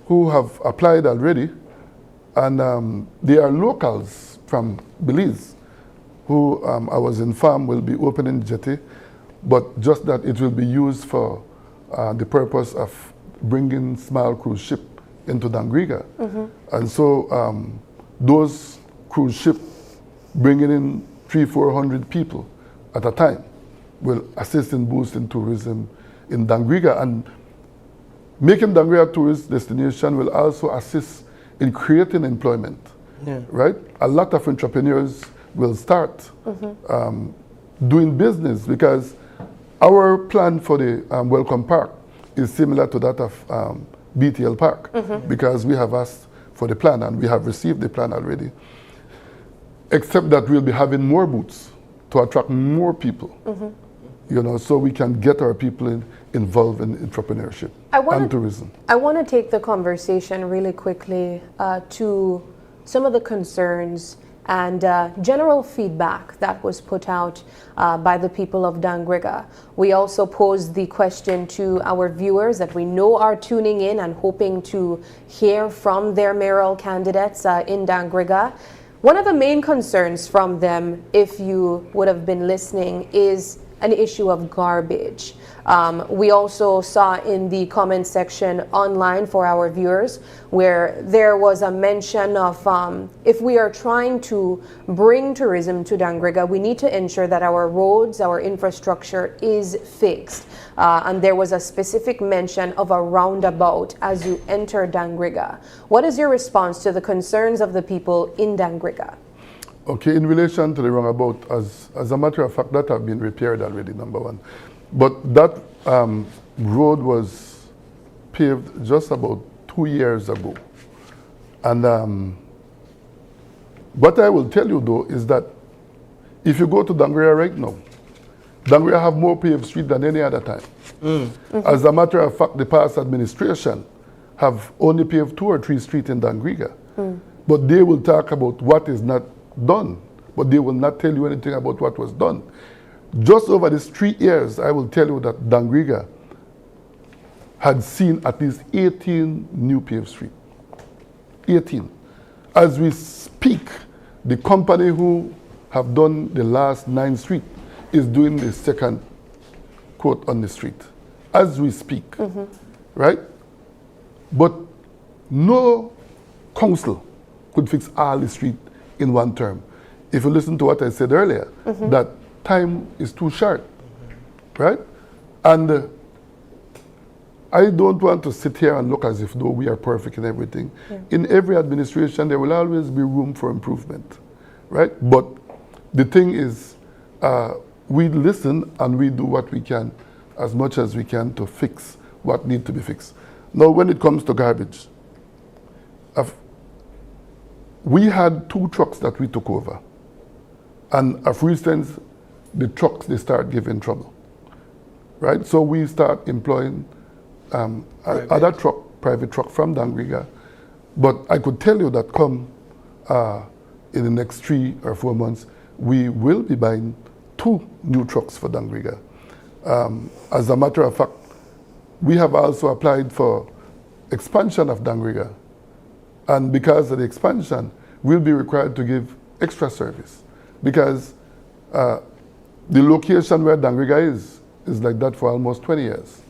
who have applied already, and they are locals from Belize who I was informed will be opening jetty, but just that it will be used for the purpose of bringing small cruise ship into Dangriga. And so those cruise ship bringing in 300-400 people at a time will assist in boosting tourism in Dangriga, and making Dangriga a tourist destination will also assist in creating employment, right? A lot of entrepreneurs will start doing business, because our plan for the Welcome Park is similar to that of BTL Park, because we have asked for the plan and we have received the plan already, except that we'll be having more booths to attract more people, you know, so we can get our people involved in entrepreneurship and tourism. I want to take the conversation really quickly to some of the concerns and general feedback that was put out by the people of Dangriga. We also posed the question to our viewers that we know are tuning in and hoping to hear from their mayoral candidates in Dangriga. One of the main concerns from them, if you would have been listening, is an issue of garbage. We also saw in the comment section online for our viewers where there was a mention of if we are trying to bring tourism to Dangriga, we need to ensure that our roads, our infrastructure is fixed. And there was a specific mention of a roundabout as you enter Dangriga. What is your response to the concerns of the people in Dangriga? Okay, in relation to the roundabout, as a matter of fact, that have been repaired already, number one. But that road was paved just about 2 years ago. And what I will tell you though is that if you go to Dangriga right now, Dangriga have more paved street than any other time. As a matter of fact, the past administration have only paved 2 or 3 streets in Dangriga. But they will talk about what is not done, but they will not tell you anything about what was done. Just over these 3 years, I will tell you that Dangriga had seen at least 18 new paved streets. 18. As we speak, the company who have done the last 9 streets is doing the second quote on the street. As we speak, right? But no council could fix all the street in one term. If you listen to what I said earlier, that time is too short, right? And I don't want to sit here and look as if though we are perfect in everything. In every administration, there will always be room for improvement, right? But the thing is, we listen and we do what we can, as much as we can, to fix what needs to be fixed. Now, when it comes to garbage, we had 2 trucks that we took over. And for instance, the trucks, they start giving trouble, right? So we start employing other private truck from Dangriga. But I could tell you that come in the next 3 or 4 months, we will be buying 2 new trucks for Dangriga. As a matter of fact, we have also applied for expansion of Dangriga. And because of the expansion, we'll be required to give extra service. Because the location where Dangriga is like that for almost 20 years.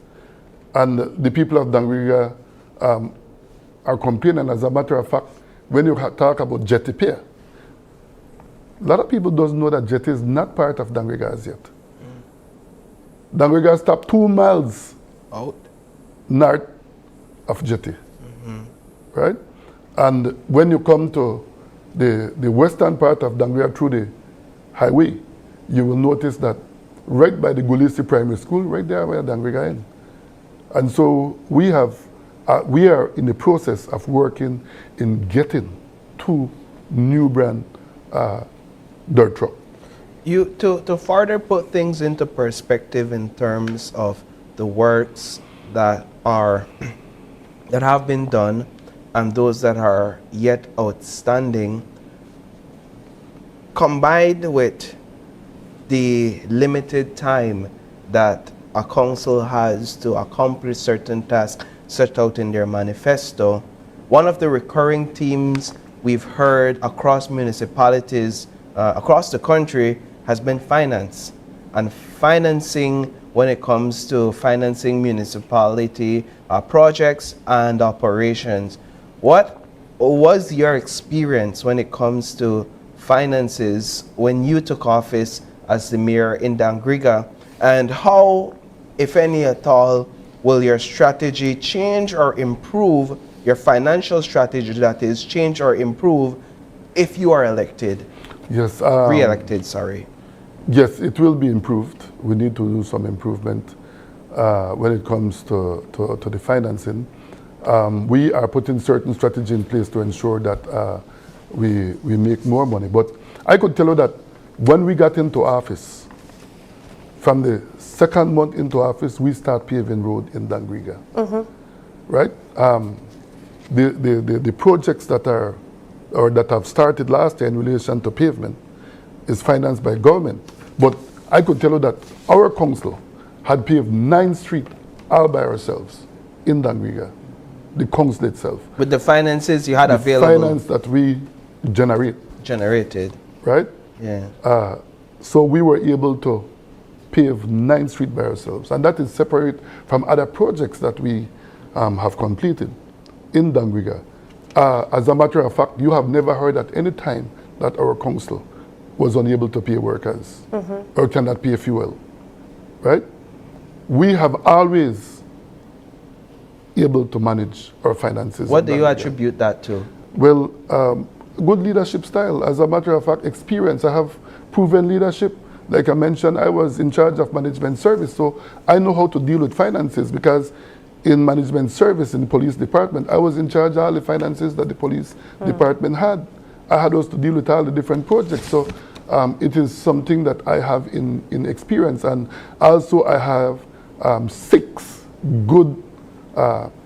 And the people of Dangriga are complaining. As a matter of fact, when you talk about jetty pier, a lot of people don't know that jetty is not part of Dangriga as yet. Dangriga stopped 2 miles out north of jetty, right? And when you come to the western part of Dangriga through the highway, you will notice that right by the Gulisi Primary School, right there where Dangriga ends. And so we are in the process of working in getting 2 new brand dirt truck. To further put things into perspective in terms of the works that have been done and those that are yet outstanding, combined with the limited time that a council has to accomplish certain tasks set out in their manifesto, one of the recurring themes we've heard across municipalities across the country has been finance. And financing, when it comes to financing municipality projects and operations, what was your experience when it comes to finances when you took office as the mayor in Dangriga? And how, if any at all, will your strategy change or improve, your financial strategy that is, change or improve if you are elected? Yes. Re-elected, sorry. Yes, it will be improved. We need to do some improvement when it comes to the financing. We are putting certain strategy in place to ensure that we make more money. But I could tell you that when we got into office, from the second month into office, we start paving road in Dangriga. Right? The projects that are or that have started last year in relation to pavement is financed by government. But I could tell you that our council had paved 9th Street all by ourselves in Dangriga, the council itself. With the finances you had available? The finance that we generated. Right? Yeah. So we were able to pave 9th Street by ourselves. And that is separate from other projects that we have completed in Dangriga. As a matter of fact, you have never heard at any time that our council was unable to pay workers or cannot pay fuel, right? We have always able to manage our finances. What do you attribute that to? Well, good leadership style. As a matter of fact, experience. I have proven leadership. Like I mentioned, I was in charge of management service, so I know how to deal with finances because in management service in the police department, I was in charge of all the finances that the police department had. I had also to deal with all the different projects. So it is something that I have in experience. And also I have 6 good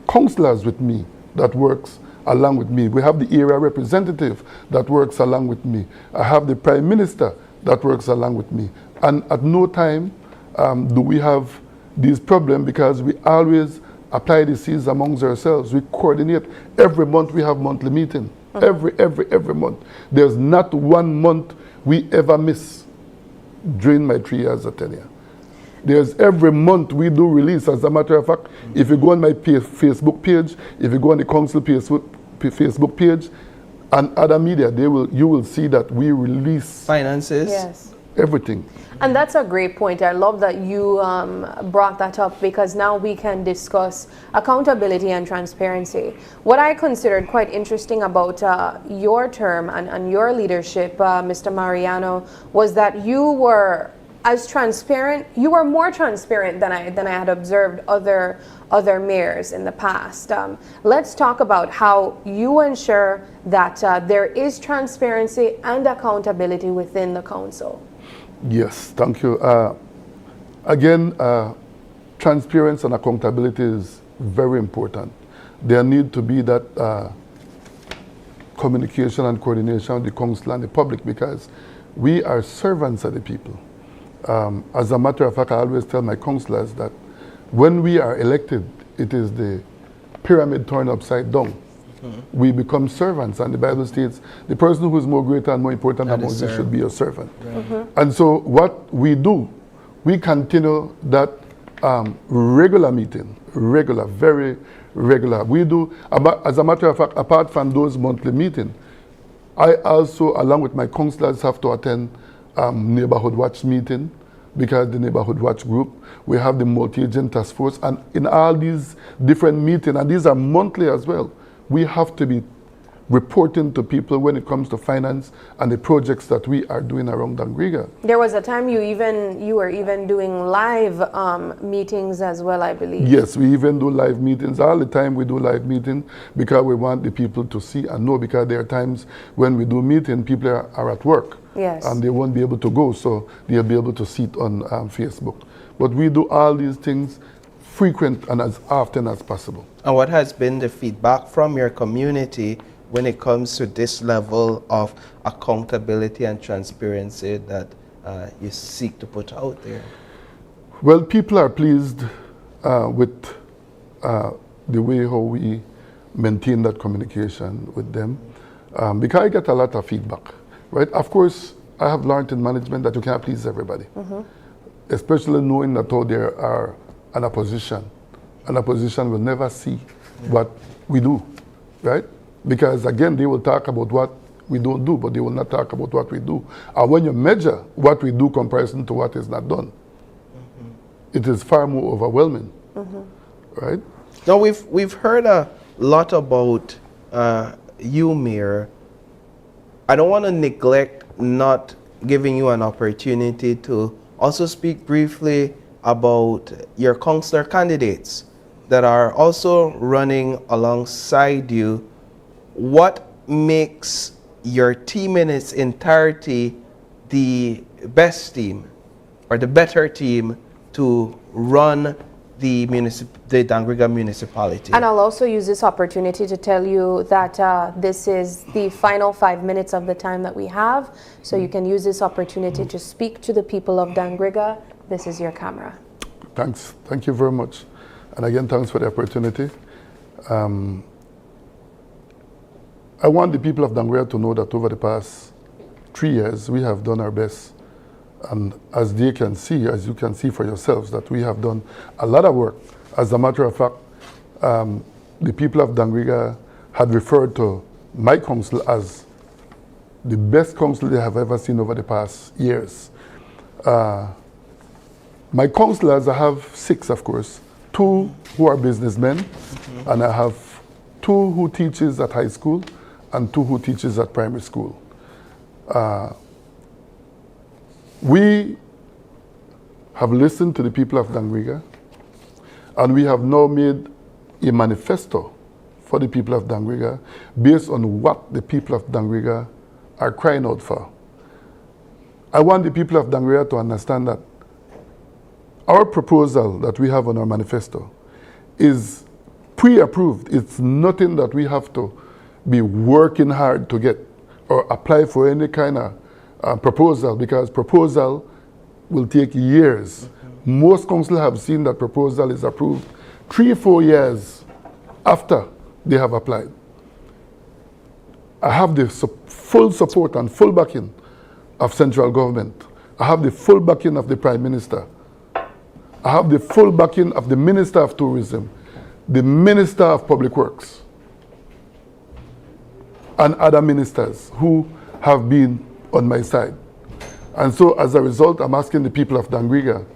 councillors with me that works along with me. We have the area representative that works along with me. I have the prime minister that works along with me. And at no time do we have these problems because we always apply the seeds amongst ourselves. We coordinate. Every month we have monthly meeting. Every month. There's not one month we ever miss during my 3 years of tenure. There's every month we do release. As a matter of fact, if you go on my Facebook page, if you go on the council Facebook page, and other media, you will see that we release finances. Yes. Everything. And that's a great point. I love that you brought that up because now we can discuss accountability and transparency. What I considered quite interesting about your term and your leadership, Mr. Mariano, was that you were as transparent. You were more transparent than I had observed other mayors in the past. Let's talk about how you ensure that there is transparency and accountability within the council. Yes, thank you. Again, transparency and accountability is very important. There need to be that communication and coordination with the council and the public because we are servants of the people. As a matter of fact, I always tell my councillors that when we are elected, it is the pyramid turned upside down. We become servants, and the Bible states the person who is more greater and more important than Moses should be a servant. And so what we do, we continue that regular meeting, very regular. We do, as a matter of fact, apart from those monthly meetings, I also, along with my councillors, have to attend neighborhood watch meeting because the neighborhood watch group, we have the multi-agent task force, and in all these different meetings, and these are monthly as well, we have to be reporting to people when it comes to finance and the projects that we are doing around Dangriga. There was a time you were even doing live meetings as well, I believe. Yes, we even do live meetings. All the time we do live meetings because we want the people to see and know, because there are times when we do meeting, people are at work. Yes. And they won't be able to go, so they'll be able to see it on Facebook. But we do all these things frequent and as often as possible. And what has been the feedback from your community when it comes to this level of accountability and transparency that you seek to put out there? Well, people are pleased with the way how we maintain that communication with them because I get a lot of feedback, right? Of course, I have learned in management that you can't please everybody, especially knowing that all there are an opposition. An opposition will never see what we do, right? Because again, they will talk about what we don't do, but they will not talk about what we do. And when you measure what we do comparison to what is not done, it is far more overwhelming, right? Now, we've heard a lot about you, Mayor. I don't want to neglect not giving you an opportunity to also speak briefly about your councillor candidates that are also running alongside you. What makes your team in its entirety the best team or the better team to run the Dangriga municipality? And I'll also use this opportunity to tell you that this is the final 5 minutes of the time that we have, so you can use this opportunity to speak to the people of Dangriga. This is your camera. Thanks. Thank you very much. And again, thanks for the opportunity. I want the people of Dangriga to know that over the past 3 years, we have done our best. And as they can see, as you can see for yourselves, that we have done a lot of work. As a matter of fact, the people of Dangriga had referred to my council as the best council they have ever seen over the past years. My councillors, I have 6, of course, 2 who are businessmen, and I have 2 who teaches at high school and 2 who teaches at primary school. We have listened to the people of Dangriga, and we have now made a manifesto for the people of Dangriga based on what the people of Dangriga are crying out for. I want the people of Dangriga to understand that our proposal that we have on our manifesto is pre-approved. It's nothing that we have to be working hard to get or apply for any kind of proposal, because proposal will take years. Most councils have seen that proposal is approved 3 or 4 years after they have applied. I have the full support and full backing of central government. I have the full backing of the Prime Minister. I have the full backing of the Minister of Tourism, the Minister of Public Works, and other ministers who have been on my side. And so as a result, I'm asking the people of Dangriga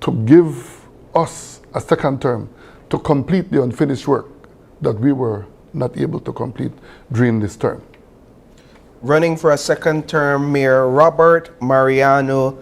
to give us a second term to complete the unfinished work that we were not able to complete during this term. Running for a second term, Mayor Robert Mariano,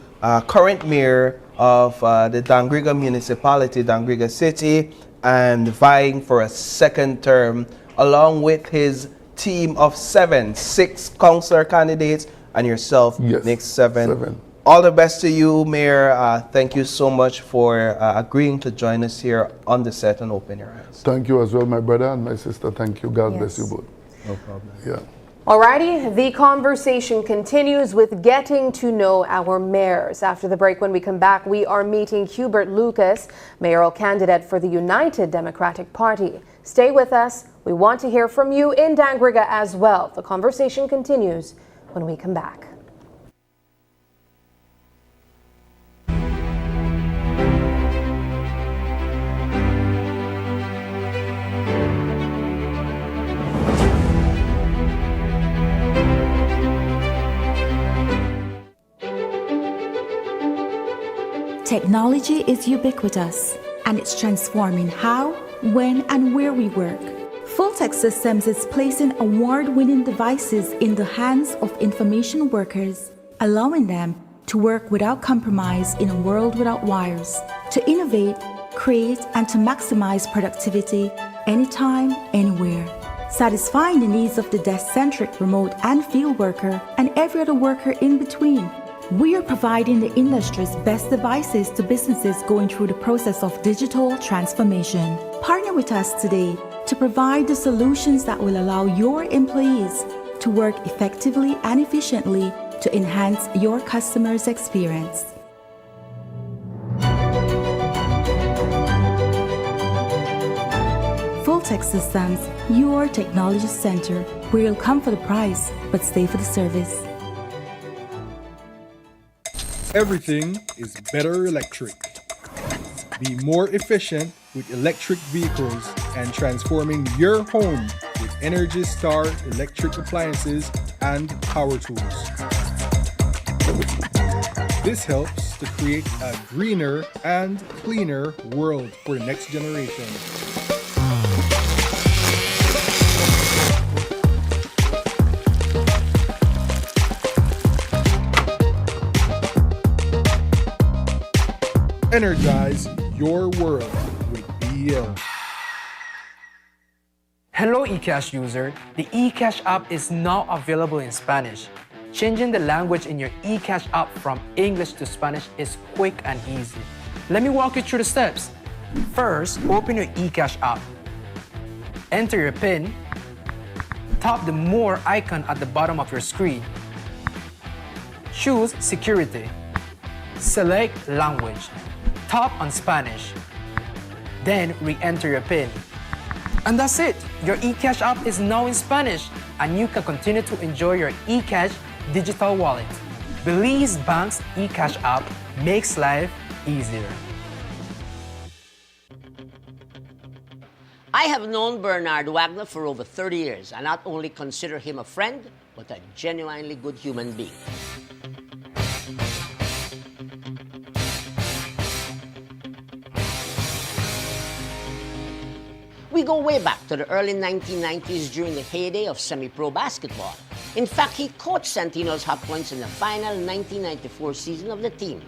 current mayor of the Dangriga municipality, Dangriga city, and vying for a second term along with his team of 6 councillor candidates and yourself, yes, next 7. All the best to you, Mayor. Thank you so much for agreeing to join us here on the set and open your eyes. Thank you as well, my brother and my sister. Thank you. God bless you both. No problem. Yeah. Alrighty, the conversation continues with getting to know our mayors. After the break, when we come back, we are meeting Hubert Lucas, mayoral candidate for the United Democratic Party. Stay with us. We want to hear from you in Dangriga as well. The conversation continues when we come back. Technology is ubiquitous, and it's transforming how, when, and where we work. Fulltech Systems is placing award-winning devices in the hands of information workers, allowing them to work without compromise in a world without wires, to innovate, create, and to maximize productivity anytime, anywhere, satisfying the needs of the desk-centric remote and field worker and every other worker in between. We are providing the industry's best devices to businesses going through the process of digital transformation. Partner with us today to provide the solutions that will allow your employees to work effectively and efficiently to enhance your customers' experience. Fulltech Systems, your technology center, where you'll come for the price but stay for the service. Everything is better electric. Be more efficient with electric vehicles and transforming your home with Energy Star electric appliances and power tools. This helps to create a greener and cleaner world for the next generation. Energize your world with BL. Hello eCash user, the eCash app is now available in Spanish. Changing the language in your eCash app from English to Spanish is quick and easy. Let me walk you through the steps. First, open your eCash app. Enter your PIN. Tap the More icon at the bottom of your screen. Choose Security. Select Language. Tap on Spanish. Then re-enter your PIN. And that's it! Your eCash app is now in Spanish, and you can continue to enjoy your eCash digital wallet. Belize Bank's eCash app makes life easier. I have known Bernard Wagner for over 30 years. I not only consider him a friend, but a genuinely good human being. We go way back to the early 1990s during the heyday of semi-pro basketball. In fact, he coached Santino's Hot Points in the final 1994 season of the team.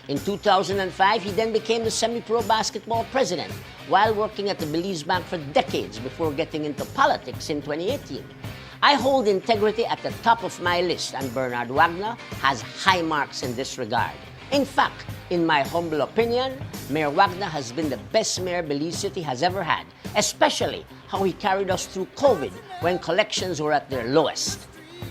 In 2005, he then became the semi-pro basketball president while working at the Belize Bank for decades before getting into politics in 2018. I hold integrity at the top of my list, and Bernard Wagner has high marks in this regard. In fact, in my humble opinion, Mayor Wagner has been the best mayor Belize City has ever had, especially how he carried us through COVID when collections were at their lowest.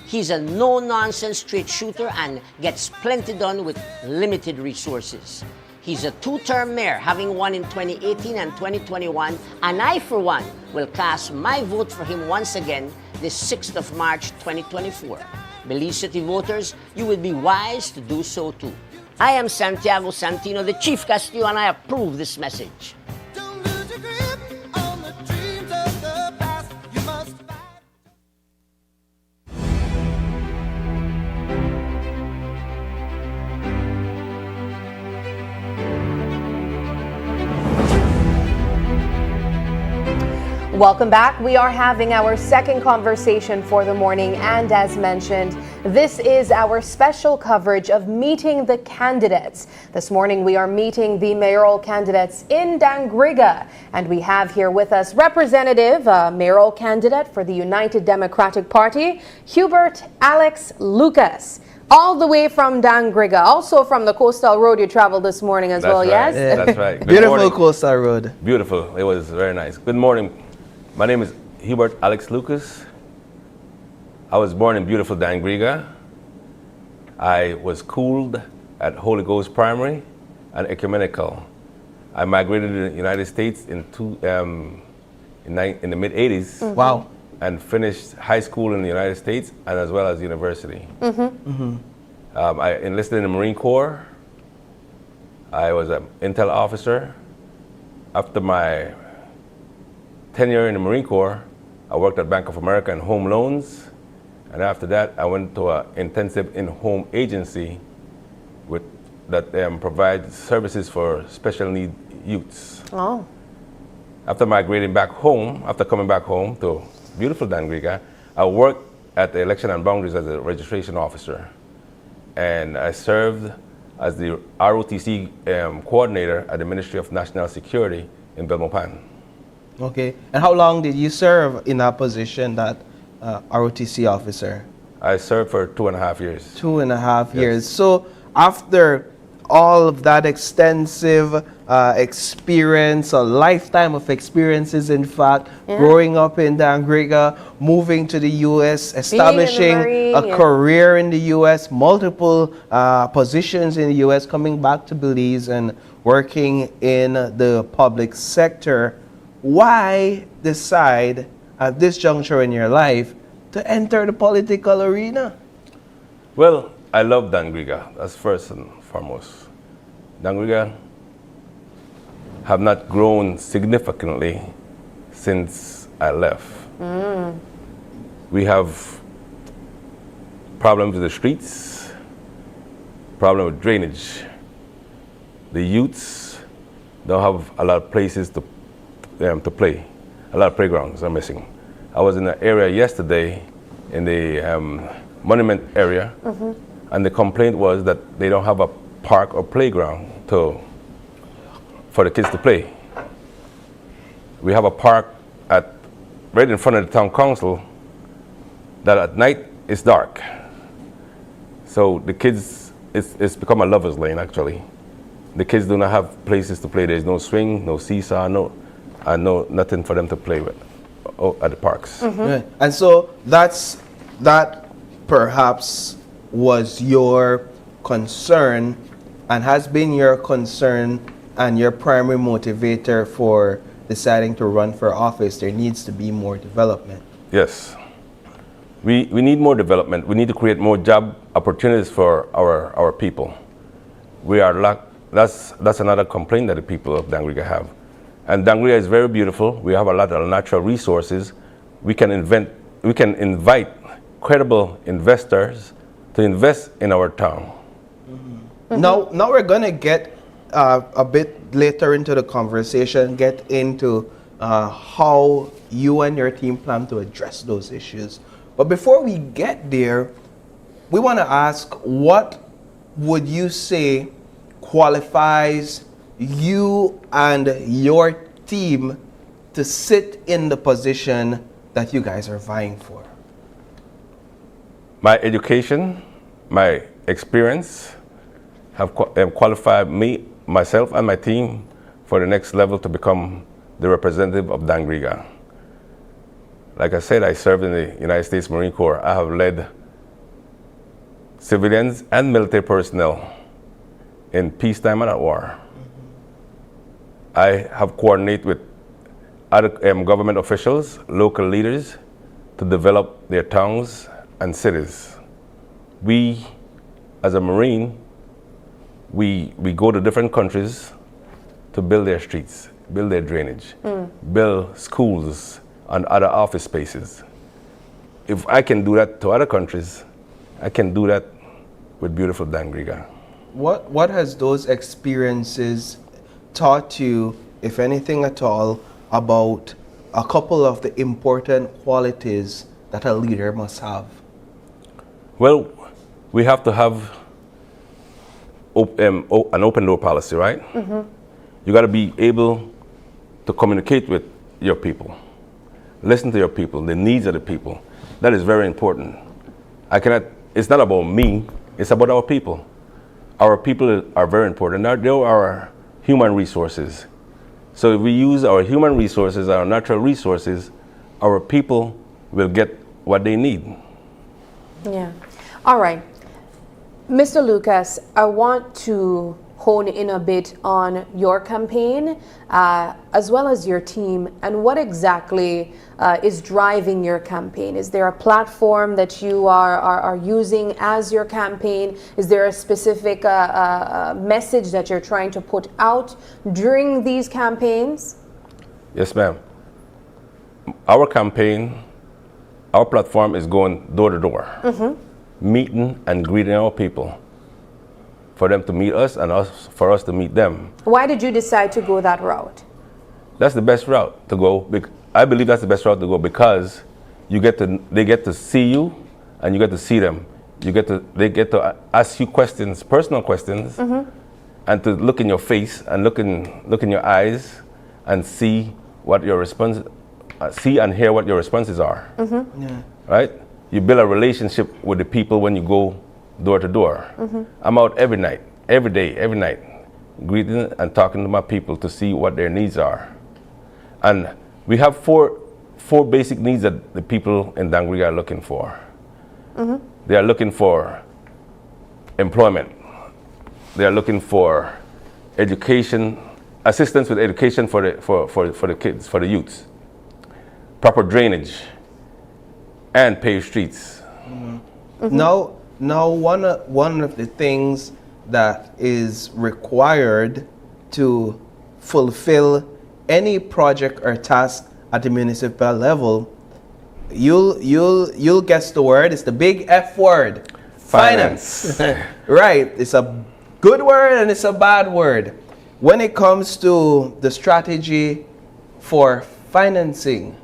He's a no-nonsense straight shooter and gets plenty done with limited resources. He's a two-term mayor, having won in 2018 and 2021, and I, for one, will cast my vote for him once again this 6th of March 2024. Belize City voters, you would be wise to do so too. I am Santiago Santino, the Chief Castillo, and I approve this message. Welcome back. We are having our second conversation for the morning, and as mentioned, this is our special coverage of meeting the candidates. This morning we are meeting the mayoral candidates in Dangriga, and we have here with us Representative, mayoral candidate for the United Democratic Party, Hubert Alex Lucas. All the way from Dangriga, also from the coastal road you traveled this morning as well, right. yes? Yeah. That's right. Beautiful coastal road. Beautiful. It was very nice. Good morning. My name is Hubert Alex Lucas. I was born in beautiful Dangriga. I was schooled at Holy Ghost Primary and Ecumenical. I migrated to the United States in the mid-'80s. Wow. And finished high school in the United States and as well as university. I enlisted in the Marine Corps. I was an intel officer. After my tenure in the Marine Corps, I worked at Bank of America in home loans. And after that, I went to an intensive in-home agency that provides services for special need youths. Oh. After migrating back home, after coming back home to beautiful Dangriga, I worked at the Election and Boundaries as a registration officer. And I served as the ROTC coordinator at the Ministry of National Security in Belmopan. Okay. And how long did you serve in that position, that ROTC officer? I served for 2.5 years. 2.5 years. So after all of that extensive experience, a lifetime of experiences, in fact, growing up in Dangriga, moving to the U.S., establishing a career in the U.S., multiple positions in the U.S., coming back to Belize and working in the public sector. Why decide at this juncture in your life to enter the political arena? Well, I love Dangriga. That's first and foremost. Dangriga have not grown significantly since I left. We have problems with the streets, problem with drainage. The youths don't have a lot of places to play. A lot of playgrounds are missing. I was in an area yesterday in the monument area, and the complaint was that they don't have a park or playground for the kids to play. We have a park right in front of the town council that at night is dark. So the kids, it's become a lover's lane actually. The kids do not have places to play. There's no swing, no seesaw, nothing for them to play with at the parks. Right. And so that perhaps was your concern and has been your concern and your primary motivator for deciding to run for office. There needs to be more development. Yes. We need more development. We need to create more job opportunities for our people. That's another complaint that the people of Dangriga have. And Dangriga is very beautiful. We have a lot of natural resources. We can invite credible investors to invest in our town. Now we're going to get a bit later into the conversation, get into how you and your team plan to address those issues. But before we get there, we want to ask, what would you say qualifies you and your team to sit in the position that you guys are vying for? My education, my experience have qualified myself and my team for the next level to become the representative of Dangriga. Like I said, I served in the United States Marine Corps. I have led civilians and military personnel in peacetime and at war. I have coordinated with other government officials, local leaders, to develop their towns and cities. We, as a Marine, we go to different countries to build their streets, build their drainage, build schools and other office spaces. If I can do that to other countries, I can do that with beautiful Dangriga. What has those experiences taught you, if anything at all, about a couple of the important qualities that a leader must have? Well, we have to have an open door policy, right? You got to be able to communicate with your people, listen to your people, the needs of the people. That is very important. It's not about me, it's about our people. Our people are very important. They are our human resources. So if we use our human resources, our natural resources, our people will get what they need. Yeah. All right. Mr. Lucas, I want to hone in a bit on your campaign as well as your team and what exactly is driving your campaign. Is there a platform that you are using as your campaign? Is there a specific message that you're trying to put out during these campaigns? Yes, ma'am. Our campaign, our platform is going door to door, meeting and greeting our people, for them to meet us and for us to meet them. Why did you decide to go that route? That's the best route to go. I believe that's the best route to go because they get to see you and you get to see them. They get to ask you questions, personal questions, and to look in your face and look in your eyes and see what your response, see and hear what your responses are. Yeah. Right? You build a relationship with the people when you go door to door. I'm out every night, every day, every night, greeting and talking to my people to see what their needs are. And we have four basic needs that the people in Dangriga are looking for. They are looking for employment. They are looking for education, assistance with education for the kids, for the youths, proper drainage, and paved streets. Now, one of the things that is required to fulfill any project or task at the municipal level, you'll guess the word. It's the big F word. Finance. Right. It's a good word and it's a bad word. When it comes to the strategy for financing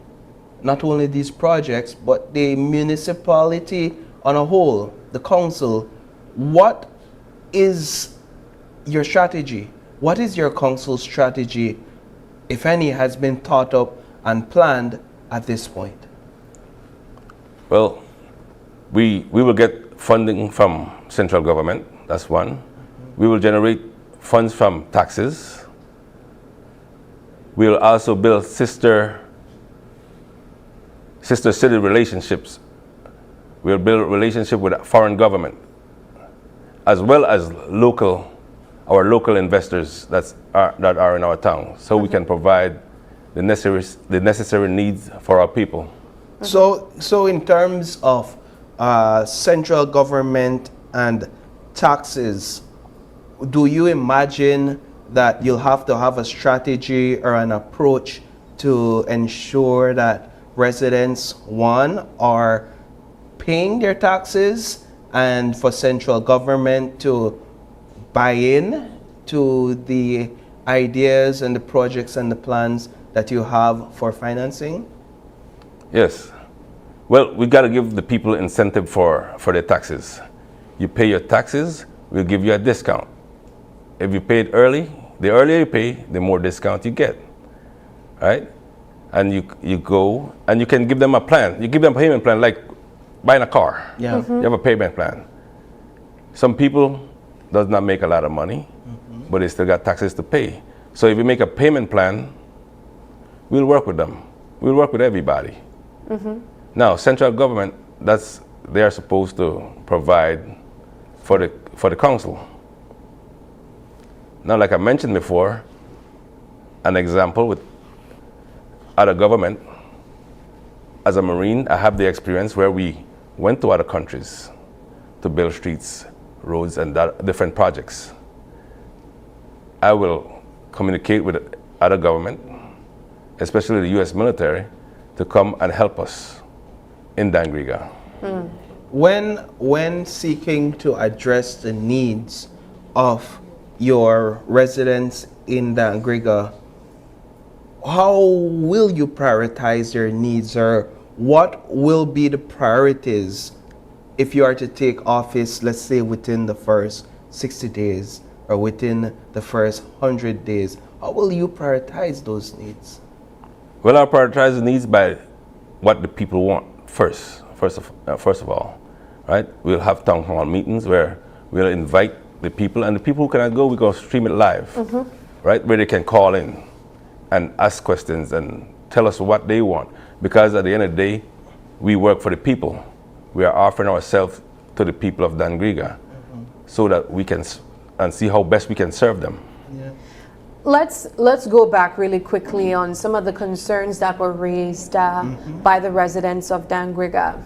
not only these projects but the municipality on a whole, the council, what is your strategy? What is your council's strategy, if any, has been thought up and planned at this point? Well, we will get funding from central government, that's one. We will generate funds from taxes. We will also build sister city relationships. We'll build relationship with foreign government, as well as our local investors that are in our town, so we can provide the necessary needs for our people. So in terms of central government and taxes, do you imagine that you'll have to have a strategy or an approach to ensure that residents, one, are paying their taxes, and for central government to buy in to the ideas and the projects and the plans that you have for financing? Yes. Well, we got to give the people incentive for their taxes. You pay your taxes, we'll give you a discount. If you paid early, the earlier you pay, the more discount you get, right? And you go, and you can give them a plan. You give them a payment plan like buying a car. Yeah. You have a payment plan. Some people does not make a lot of money, but they still got taxes to pay. So if you make a payment plan, we'll work with them. We'll work with everybody. Now, central government, they are supposed to provide for the council. Now, like I mentioned before, an example with other government, as a Marine, I have the experience where we went to other countries to build streets, roads, and different projects. I will communicate with other government, especially the U.S. military, to come and help us in Dangriga. When seeking to address the needs of your residents in Dangriga, how will you prioritize their needs, or what will be the priorities if you are to take office, let's say within the first 60 days or within the first 100 days? How will you prioritize those needs? Well, I'll prioritize the needs by what the people want first of all, right? We'll have town hall meetings where we'll invite the people, and the people who cannot go, we're going to stream it live, right? Where they can call in and ask questions and tell us what they want. Because at the end of the day, we work for the people. We are offering ourselves to the people of Dangriga so that we can see how best we can serve them. Yeah. Let's go back really quickly on some of the concerns that were raised by the residents of Dangriga.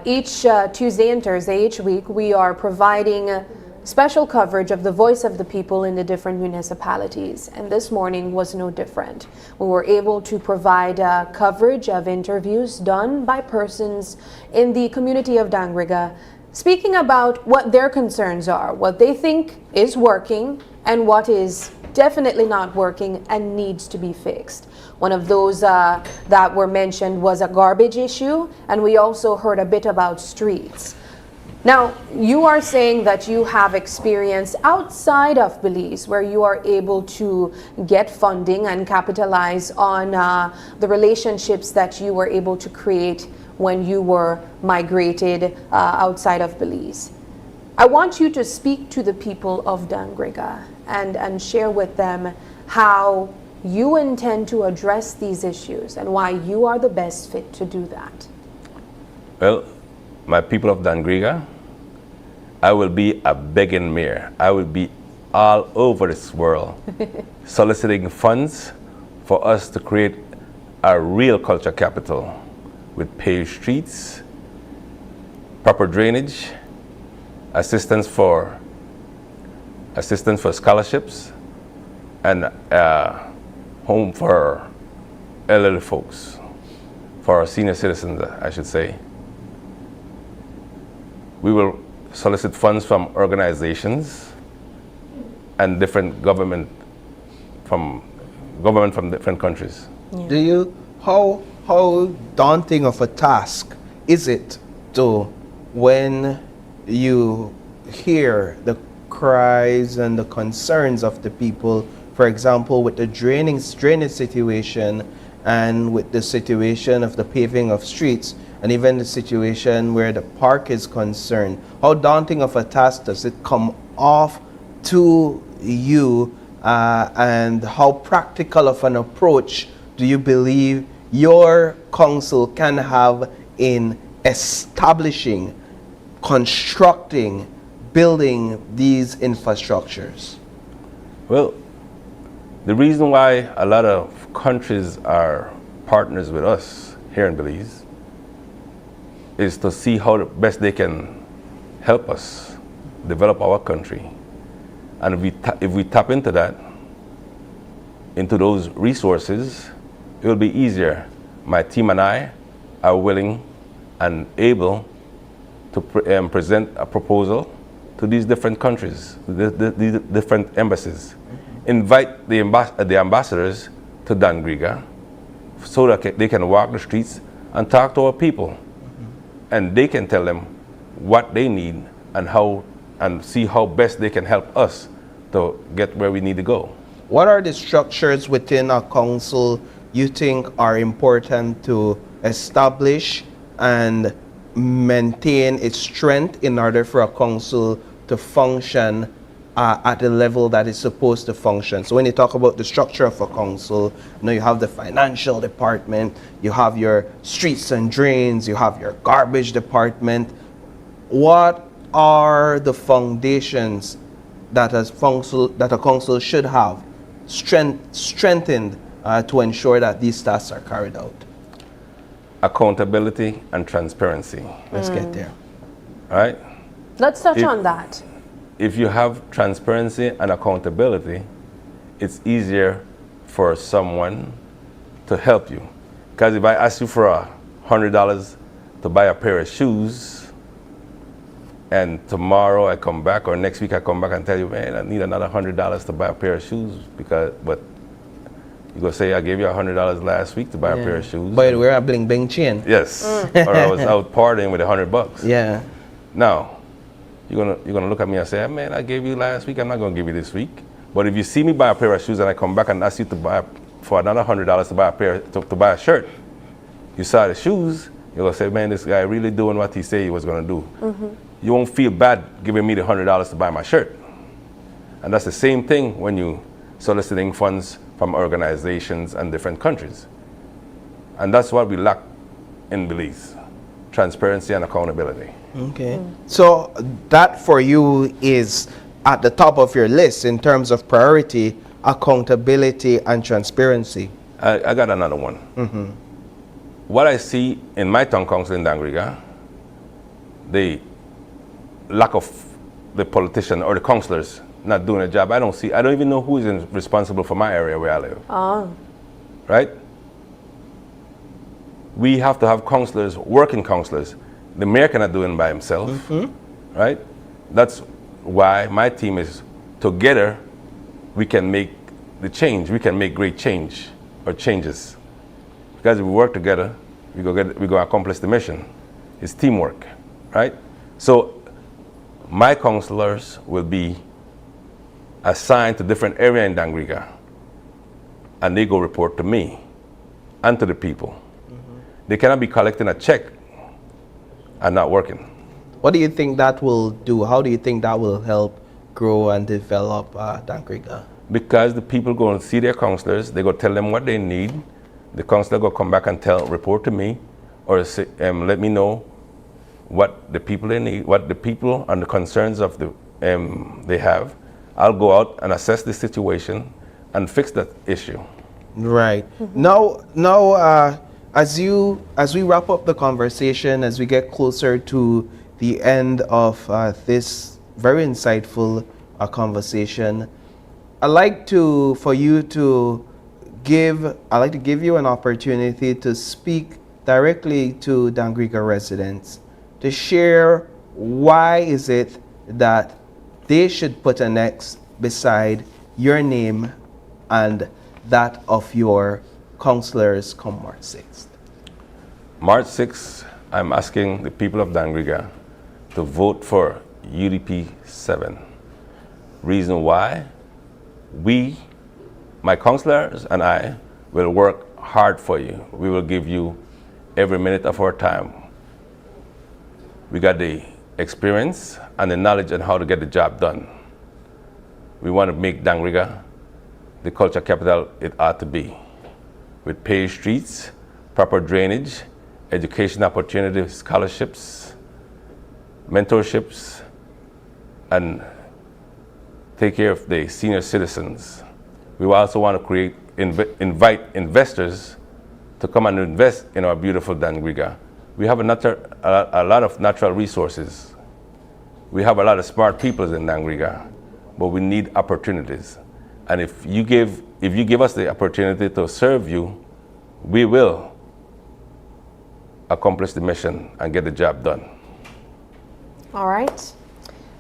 Each Tuesday and Thursday each week, we are providing special coverage of the voice of the people in the different municipalities, and this morning was no different. We were able to provide coverage of interviews done by persons in the community of Dangriga, speaking about what their concerns are, what they think is working, and what is definitely not working and needs to be fixed. One of those that were mentioned was a garbage issue, and we also heard a bit about streets. Now, you are saying that you have experience outside of Belize where you are able to get funding and capitalize on the relationships that you were able to create when you were migrated outside of Belize. I want you to speak to the people of Dangriga and share with them how you intend to address these issues and why you are the best fit to do that. Well, my people of Dangriga, I will be a begging mayor. I will be all over this world soliciting funds for us to create a real culture capital with paved streets, proper drainage, assistance for assistance for scholarships, and home for elderly folks, for our senior citizens, I should say. We will solicit funds from organizations and different government from different countries. Do you, how daunting of a task is it to, when you hear the cries and the concerns of the people, for example, with the drainage situation and with the situation of the paving of streets, and even the situation where the park is concerned, how daunting of a task does it come off to you, and how practical of an approach do you believe your council can have in establishing, constructing, building these infrastructures? Well, the reason why a lot of countries are partners with us here in Belize is to see how the best they can help us develop our country. And if we tap into that, into those resources, it will be easier. My team and I are willing and able to present a proposal to these different countries, these different embassies. Invite the ambassadors to Dangriga so that they can walk the streets and talk to our people. And they can tell them what they need and see how best they can help us to get where we need to go. What are the structures within a council you think are important to establish and maintain its strength in order for a council to function at the level that it's supposed to function? So when you talk about the structure of a council, you have the financial department, you have your streets and drains, you have your garbage department. What are the foundations that a council should have strengthened to ensure that these tasks are carried out? Accountability and transparency. Let's get there. All right? Let's touch on that. If you have transparency and accountability, it's easier for someone to help you. Because if I ask you for $100 to buy a pair of shoes, and tomorrow I come back or next week I come back and tell you, man, I need another $100 to buy a pair of shoes, but you go say I gave you $100 last week to buy a pair of shoes. But we're a bling bling chain. Yes. Or I was out partying with $100. Yeah. Now, you're gonna look at me and say, man, I gave you last week, I'm not gonna give you this week. But if you see me buy a pair of shoes and I come back and ask you to buy for another $100 to buy a pair to buy a shirt, you saw the shoes, you're gonna say, man, this guy really doing what he said he was gonna do. You won't feel bad giving me the $100 to buy my shirt. And that's the same thing when you soliciting funds from organizations and different countries. And that's what we lack in Belize: transparency and accountability. Okay. So that for you is at the top of your list in terms of priority: accountability and transparency. I got another one. What I see in my town council in Dangriga, the lack of the politician or the councillors not doing a job. I don't even know who is responsible for my area where I live. Right? We have to have councillors, working councillors. The mayor cannot do it by himself. Right? That's why my team is together. We can make the change. We can make great change or changes. Because if we work together, we go accomplish the mission. It's teamwork, right? So my councillors will be assigned to different area in Dangriga, and they go report to me and to the people. They cannot be collecting a check and not working. What do you think that will do? How do you think that will help grow and develop Dangriga? Because the people go and see their councillors, they go tell them what they need. The councillor go come back and report to me, or say, let me know what the people they need, what the people and the concerns of they have. I'll go out and assess the situation and fix that issue. Right. Now, as we wrap up the conversation, as we get closer to the end of this very insightful a conversation. I'd like to give you an opportunity to speak directly to Dangriga residents, to share why is it that they should put an X beside your name and that of your councillors come March 6th. March 6th, I'm asking the people of Dangriga to vote for UDP 7. Reason why? We, my councillors and I, will work hard for you. We will give you every minute of our time. We got the experience and the knowledge on how to get the job done. We want to make Dangriga the culture capital it ought to be, with paved streets, proper drainage, education opportunities, scholarships, mentorships, and take care of the senior citizens. We also want to invite investors to come and invest in our beautiful Dangriga. We have a lot of natural resources. We have a lot of smart people in Dangriga, but we need opportunities. And if you give us the opportunity to serve you, we will accomplish the mission and get the job done. All right.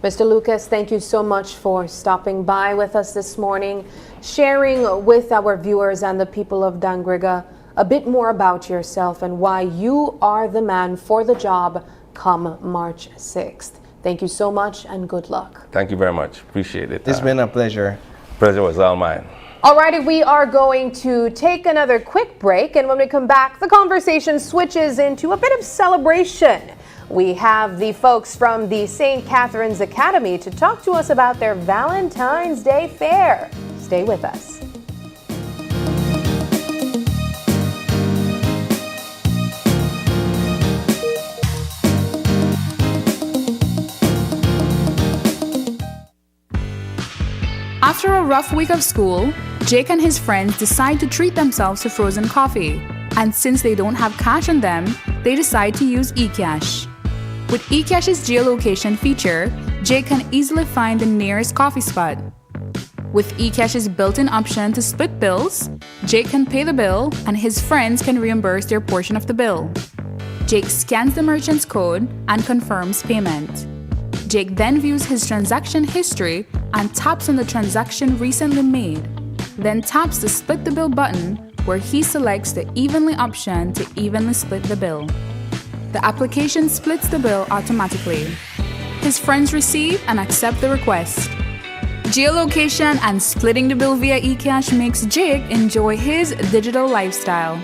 Mr. Lucas, thank you so much for stopping by with us this morning, sharing with our viewers and the people of Dangriga a bit more about yourself and why you are the man for the job come March 6th. Thank you so much and good luck. Thank you very much. Appreciate it. It's been a pleasure. Pleasure was all mine. Alrighty, we are going to take another quick break, and when we come back, the conversation switches into a bit of celebration. We have the folks from the St. Catherine's Academy to talk to us about their Valentine's Day fair. Stay with us. After a rough week of school, Jake and his friends decide to treat themselves to frozen coffee. And since they don't have cash on them, they decide to use eCash. With eCash's geolocation feature, Jake can easily find the nearest coffee spot. With eCash's built-in option to split bills, Jake can pay the bill and his friends can reimburse their portion of the bill. Jake scans the merchant's code and confirms payment. Jake then views his transaction history and taps on the transaction recently made, then taps the split the bill button where he selects the evenly option to evenly split the bill. The application splits the bill automatically. His friends receive and accept the request. Geolocation and splitting the bill via eCash makes Jake enjoy his digital lifestyle.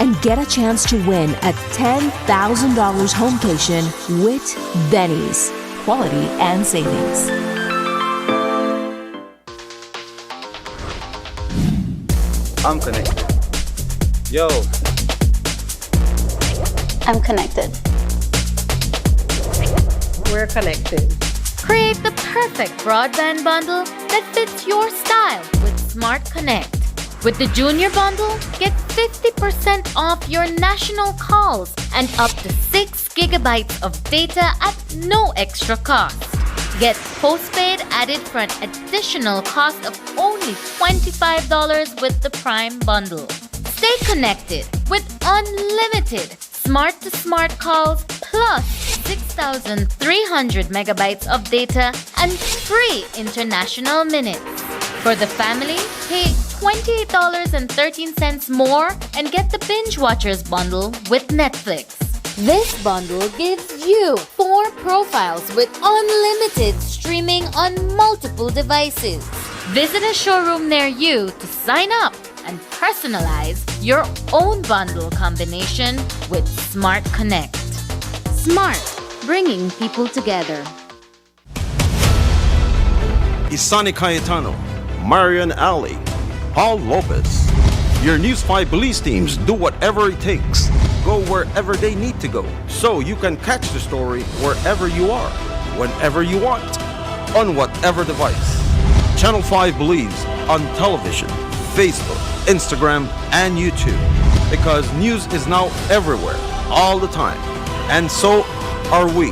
And get a chance to win a $10,000 homecation with Benny's. Quality and savings. I'm connected. Yo. I'm connected. We're connected. Create the perfect broadband bundle that fits your style with Smart Connect. With the Junior Bundle, get 50% off your national calls and up to 6 gigabytes of data at no extra cost. Get postpaid added for an additional cost of only $25 with the Prime Bundle. Stay connected with unlimited smart-to-smart calls plus 6,300 megabytes of data and free international minutes. For the family, pay $28.13 more and get the Binge Watchers bundle with Netflix. This bundle gives you 4 profiles with unlimited streaming on multiple devices. Visit a showroom near you to sign up and personalize your own bundle combination with Smart Connect. Smart, bringing people together. is Sonny Cayetano, Mariano Alley, Paul Lopez. Your News 5 police teams do whatever it takes, go wherever they need to go, so you can catch the story wherever you are, whenever you want, on whatever device. Channel 5 believes on television, Facebook, Instagram, and YouTube, because news is now everywhere, all the time, and so are we.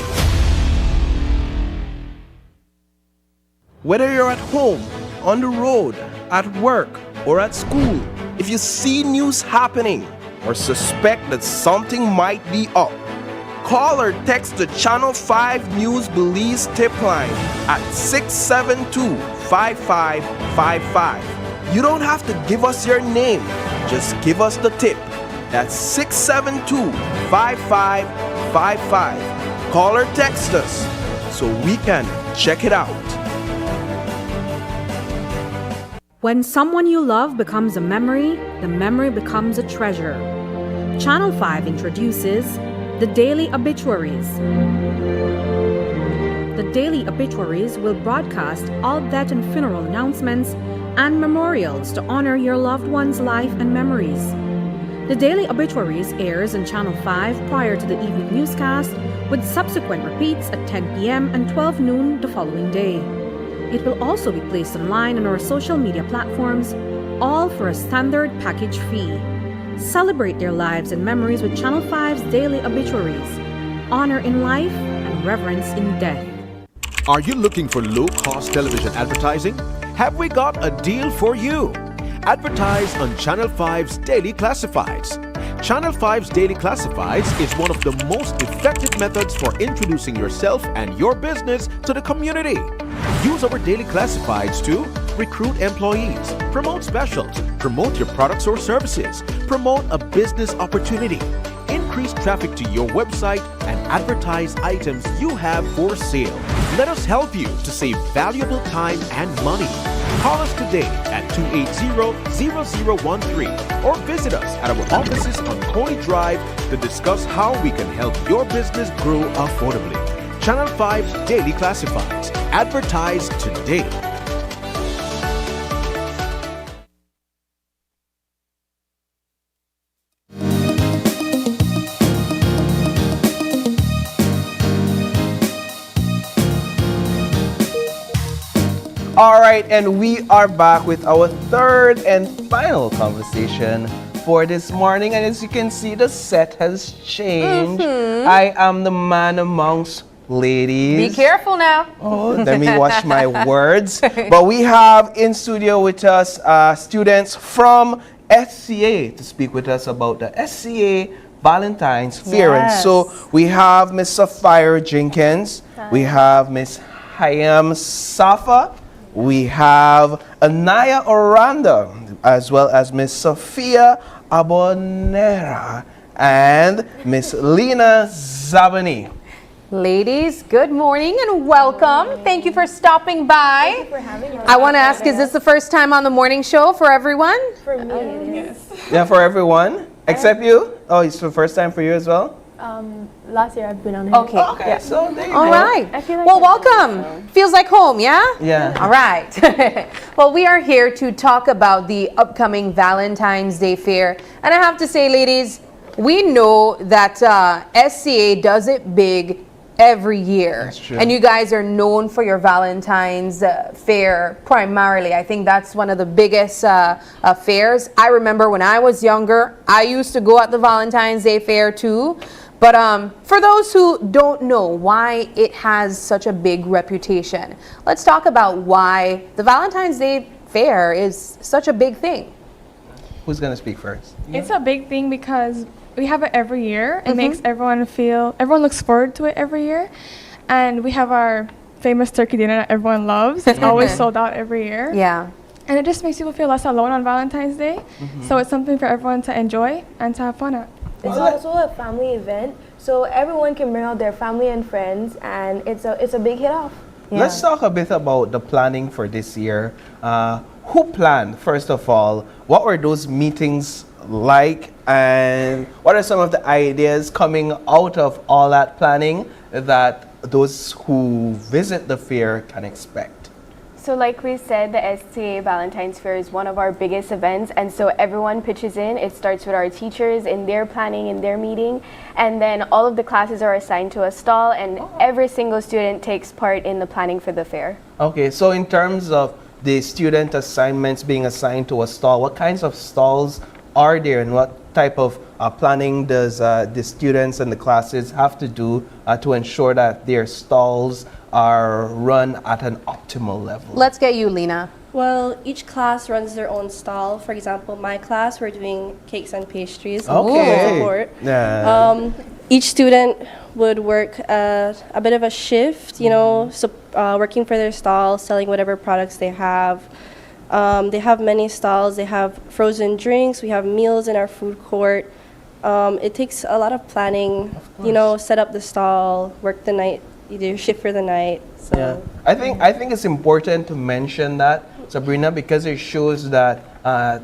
Whether you're at home, on the road, at work, or at school, if you see news happening or suspect that something might be up, call or text the Channel 5 News Belize tip line at 672-5555. You don't have to give us your name, just give us the tip. That's 672-5555. Call or text us so we can check it out. When someone you love becomes a memory, the memory becomes a treasure. Channel 5 introduces the Daily Obituaries. The Daily Obituaries will broadcast all death and funeral announcements and memorials to honor your loved one's life and memories. The Daily Obituaries airs on Channel 5 prior to the evening newscast, with subsequent repeats at 10 p.m. and 12 noon the following day. It will also be placed online on our social media platforms, all for a standard package fee. Celebrate their lives and memories with Channel 5's Daily Obituaries. Honor in life and reverence in death. Are you looking for low-cost television advertising? Have we got a deal for you? Advertise on Channel 5's Daily Classifieds. Channel 5's Daily Classifieds is one of the most effective methods for introducing yourself and your business to the community. Use our Daily Classifieds to recruit employees, promote specials, promote your products or services, promote a business opportunity, increase traffic to your website, and advertise items you have for sale. Let us help you to save valuable time and money. Call us today at 280-0013 or visit us at our offices on Coney Drive to discuss how we can help your business grow affordably. Channel 5's Daily Classifieds. Advertise today. All right, and we are back with our third and final conversation for this morning. And as you can see, the set has changed. I am the man amongst ladies. Be careful now. Oh, let me watch my words. But we have in studio with us students from SCA to speak with us about the SCA Valentines Fair. And so we have Miss Sapphire Jenkins, we have Miss Hayam Safa, we have Anaya Oranda, as well as Miss Sophia Abonera and Miss Lena Zabani. Ladies, good morning and welcome. Thank you for stopping by. Thank you for having us. I want to ask, is this the first time on the morning show for everyone? For me, it is. Yeah, for everyone, except you? Oh, it's the first time for you as well? Last year I've been on here. Okay. So there you All go. right. I feel like Well, welcome. Feels like home, yeah? Yeah. All right. Well, we are here to talk about the upcoming Valentine's Day Fair. And I have to say, ladies, we know that SCA does it big every year. That's true. And you guys are known for your Valentine's Fair primarily. I think that's one of the biggest fairs. I remember when I was younger, I used to go at the Valentine's Day Fair too. But for those who don't know why it has such a big reputation, let's talk about why the Valentine's Day Fair is such a big thing. Who's going to speak first? It's a big thing because we have it every year. It makes everyone looks forward to it every year. And we have our famous turkey dinner that everyone loves. It's always sold out every year. Yeah. And it just makes people feel less alone on Valentine's Day. So it's something for everyone to enjoy and to have fun at. It's also a family event, so everyone can bring out their family and friends, and it's a big hit off. Yeah. Let's talk a bit about the planning for this year. Who planned, first of all? What were those meetings like? And what are some of the ideas coming out of all that planning that those who visit the fair can expect? So So like we said, the SCA Valentines Fair is one of our biggest events, and so everyone pitches in. It starts with our teachers in their planning, in their meeting, and then all of the classes are assigned to a stall, and every single student takes part in the planning for the fair. Okay, so in terms of the student assignments being assigned to a stall, what kinds of stalls are there, and what type of planning does the students and the classes have to do to ensure that their stalls are run at an optimal level? Let's get you, Lena. Well, each class runs their own stall. For example, my class, we're doing cakes and pastries. Okay. Support. Yeah. Each student would work a bit of a shift, you know, so, working for their stall, selling whatever products they have. They have many stalls. They have frozen drinks. We have meals in our food court. It takes a lot of planning, you know, set up the stall, work the night, either shift for the night. So. Yeah, I think it's important to mention that, Sabrina, because it shows that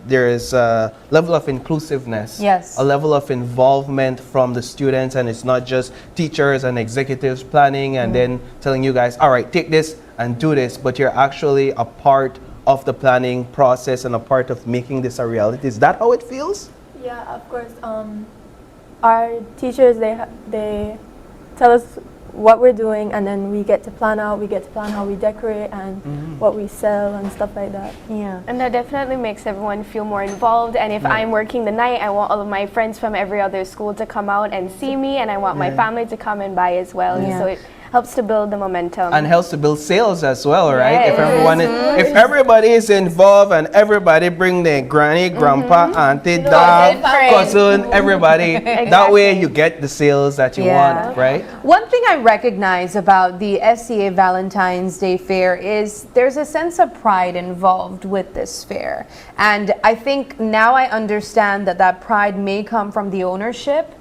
there is a level of inclusiveness, yes, a level of involvement from the students, and it's not just teachers and executives planning and then telling you guys, all right, take this and do this, but you're actually a part of the planning process and a part of making this a reality. Is that how it feels? Yeah, of course. Our teachers, they tell us what we're doing, and then we get to plan how we decorate and what we sell and stuff like that. Yeah. And that definitely makes everyone feel more involved. And if I'm working the night, I want all of my friends from every other school to come out and see me, and I want my family to come and buy as well. Yeah. So it helps to build the momentum. And helps to build sales as well, right? Yes. If everybody is involved and everybody bring their granny, grandpa, auntie, dog, cousin, everybody, that way you get the sales that you want, right? One thing I recognize about the SCA Valentine's Day Fair is there's a sense of pride involved with this fair. And I think now I understand that that pride may come from the ownership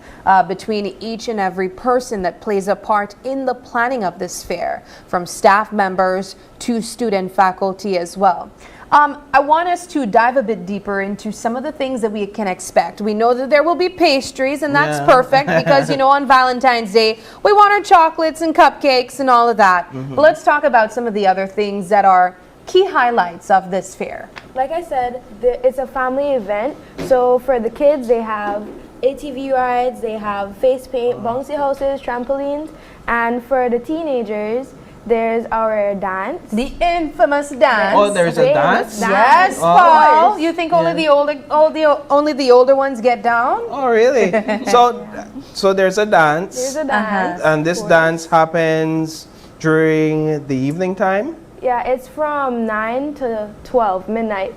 between each and every person that plays a part in the planning of this fair, from staff members to student faculty as well. I want us to dive a bit deeper into some of the things that we can expect. We know that there will be pastries, and that's perfect because, you know, on Valentine's Day, we want our chocolates and cupcakes and all of that. But let's talk about some of the other things that are key highlights of this fair. Like I said, it's a family event. So for the kids, they have ATV rides, they have face paint, bouncy houses, trampolines, and for the teenagers, there's our dance. The infamous dance. Oh, there's a dance? Yes, Paul. You think only the older ones get down? Oh, really? So there's a dance. There's a dance. And this dance happens during the evening time? Yeah, it's from 9 to 12, midnight.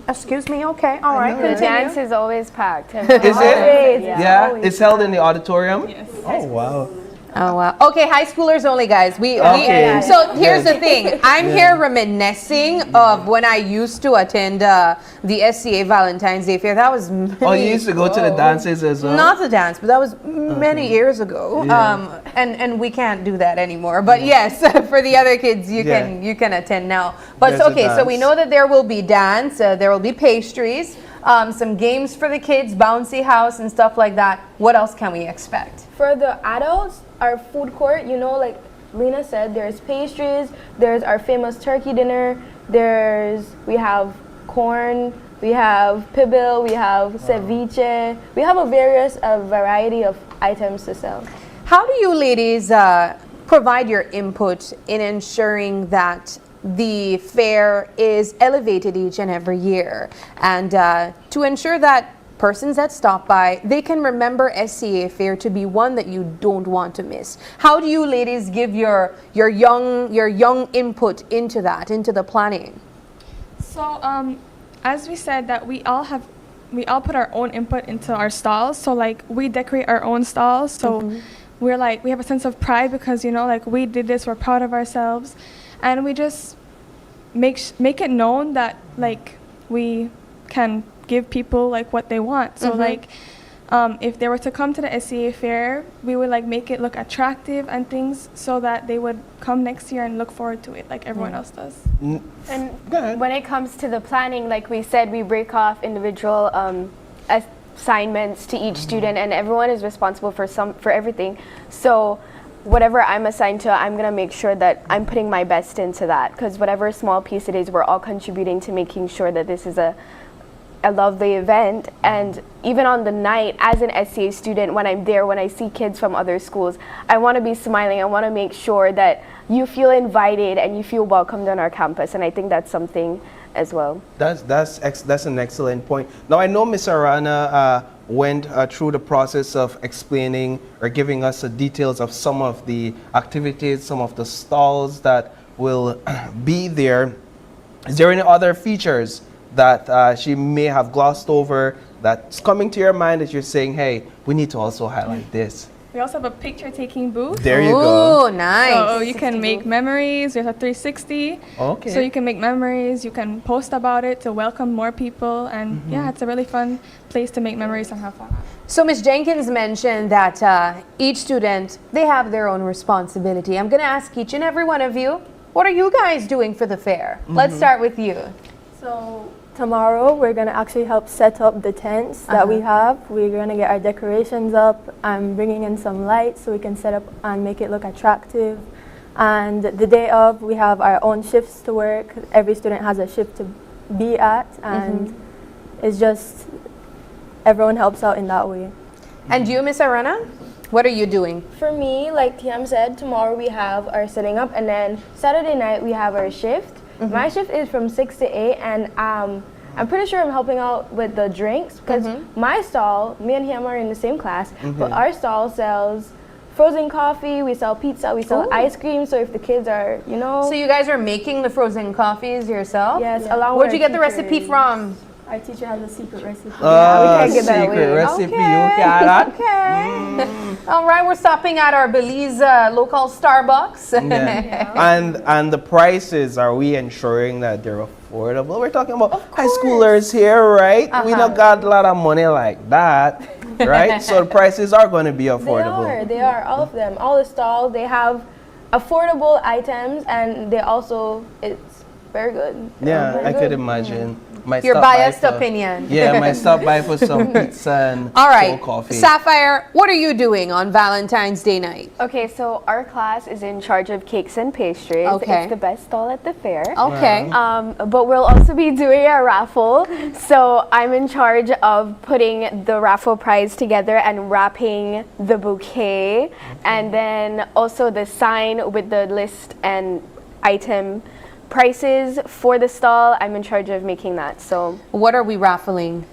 Excuse me, okay, all right. The dance is always packed. Is it? Yeah. It's held in the auditorium? Yes. Oh, wow. Oh, wow. Okay, high schoolers only, guys. So here's the thing. I'm here reminiscing of when I used to attend the SCA Valentine's Day Fair. That was you used to go to the dances as well? Not the dance, but that was many years ago. Yeah. And we can't do that anymore. But yes, for the other kids, you can attend now. But so we know that there will be dance, there will be pastries, some games for the kids, bouncy house and stuff like that. What else can we expect? For the adults, our food court, you know, like Lena said, there's pastries, there's our famous turkey dinner, we have corn, we have pibil, we have ceviche, we have a variety of items to sell. How do you ladies provide your input in ensuring that the fair is elevated each and every year, and to ensure that persons that stop by, they can remember SCA Fair to be one that you don't want to miss? How do you ladies give your young input into that, into the planning? So as we said, that we all put our own input into our stalls. So like we decorate our own stalls. So we have a sense of pride because, you know, like we did this, we're proud of ourselves, and we just make it known that like we can give people like what they want. So like if they were to come to the SCA Fair, we would like make it look attractive and things so that they would come next year and look forward to it like everyone else does. And when it comes to the planning, like we said, we break off individual assignments to each student, and everyone is responsible for everything. So whatever I'm assigned to, I'm gonna make sure that I'm putting my best into that, because whatever small piece it is, we're all contributing to making sure that this is a lovely event. And even on the night, as an SCA student, when I'm there, when I see kids from other schools, I want to be smiling. I want to make sure that you feel invited and you feel welcomed on our campus, and I think that's something as well. That's an excellent point. Now, I know Ms. Arana went through the process of explaining or giving us the details of some of the activities, some of the stalls that will be there. Is there any other features that she may have glossed over that's coming to your mind that you're saying, hey, we need to also highlight this? We also have a picture-taking booth. There you go. Oh, nice. So you can make memories. There's a 360. Okay. So you can make memories. You can post about it to welcome more people. And yeah, it's a really fun place to make memories and have fun. So Ms. Jenkins mentioned that each student, they have their own responsibility. I'm going to ask each and every one of you, what are you guys doing for the fair? Let's start with you. So tomorrow we're going to actually help set up the tents that we have. We're going to get our decorations up. I'm bringing in some lights so we can set up and make it look attractive. And the day of, we have our own shifts to work. Every student has a shift to be at, and it's just everyone helps out in that way. And you, Ms. Arana, what are you doing? For me, like Tiam said, tomorrow we have our setting up, and then Saturday night we have our shift. My shift is from 6 to 8, and I'm pretty sure I'm helping out with the drinks, because my stall, me and him are in the same class, but our stall sells frozen coffee, we sell pizza, we sell ice cream, so if the kids are, you know. So you guys are making the frozen coffees yourself? Yes, along Where'd with you get the recipe from? Our teacher has a secret recipe. We can't get that away. Recipe, you got that? Okay. All right, we're stopping at our Belize local Starbucks. And the prices, are we ensuring that they're affordable? We're talking about high schoolers here, right? We don't got a lot of money like that, right? So the prices are going to be affordable. They are, all of them. All the stalls, they have affordable items, and they also, it's very good. Yeah, I could imagine. Your biased opinion. Yeah, might stop by for some pizza and cold coffee. Sapphire, what are you doing on Valentine's Day night? Okay, so our class is in charge of cakes and pastries. Okay. It's the best stall at the fair. Okay. But we'll also be doing a raffle. So I'm in charge of putting the raffle prize together and wrapping the bouquet. And then also the sign with the list and item prices for the stall. I'm in charge of making that. So what are we raffling?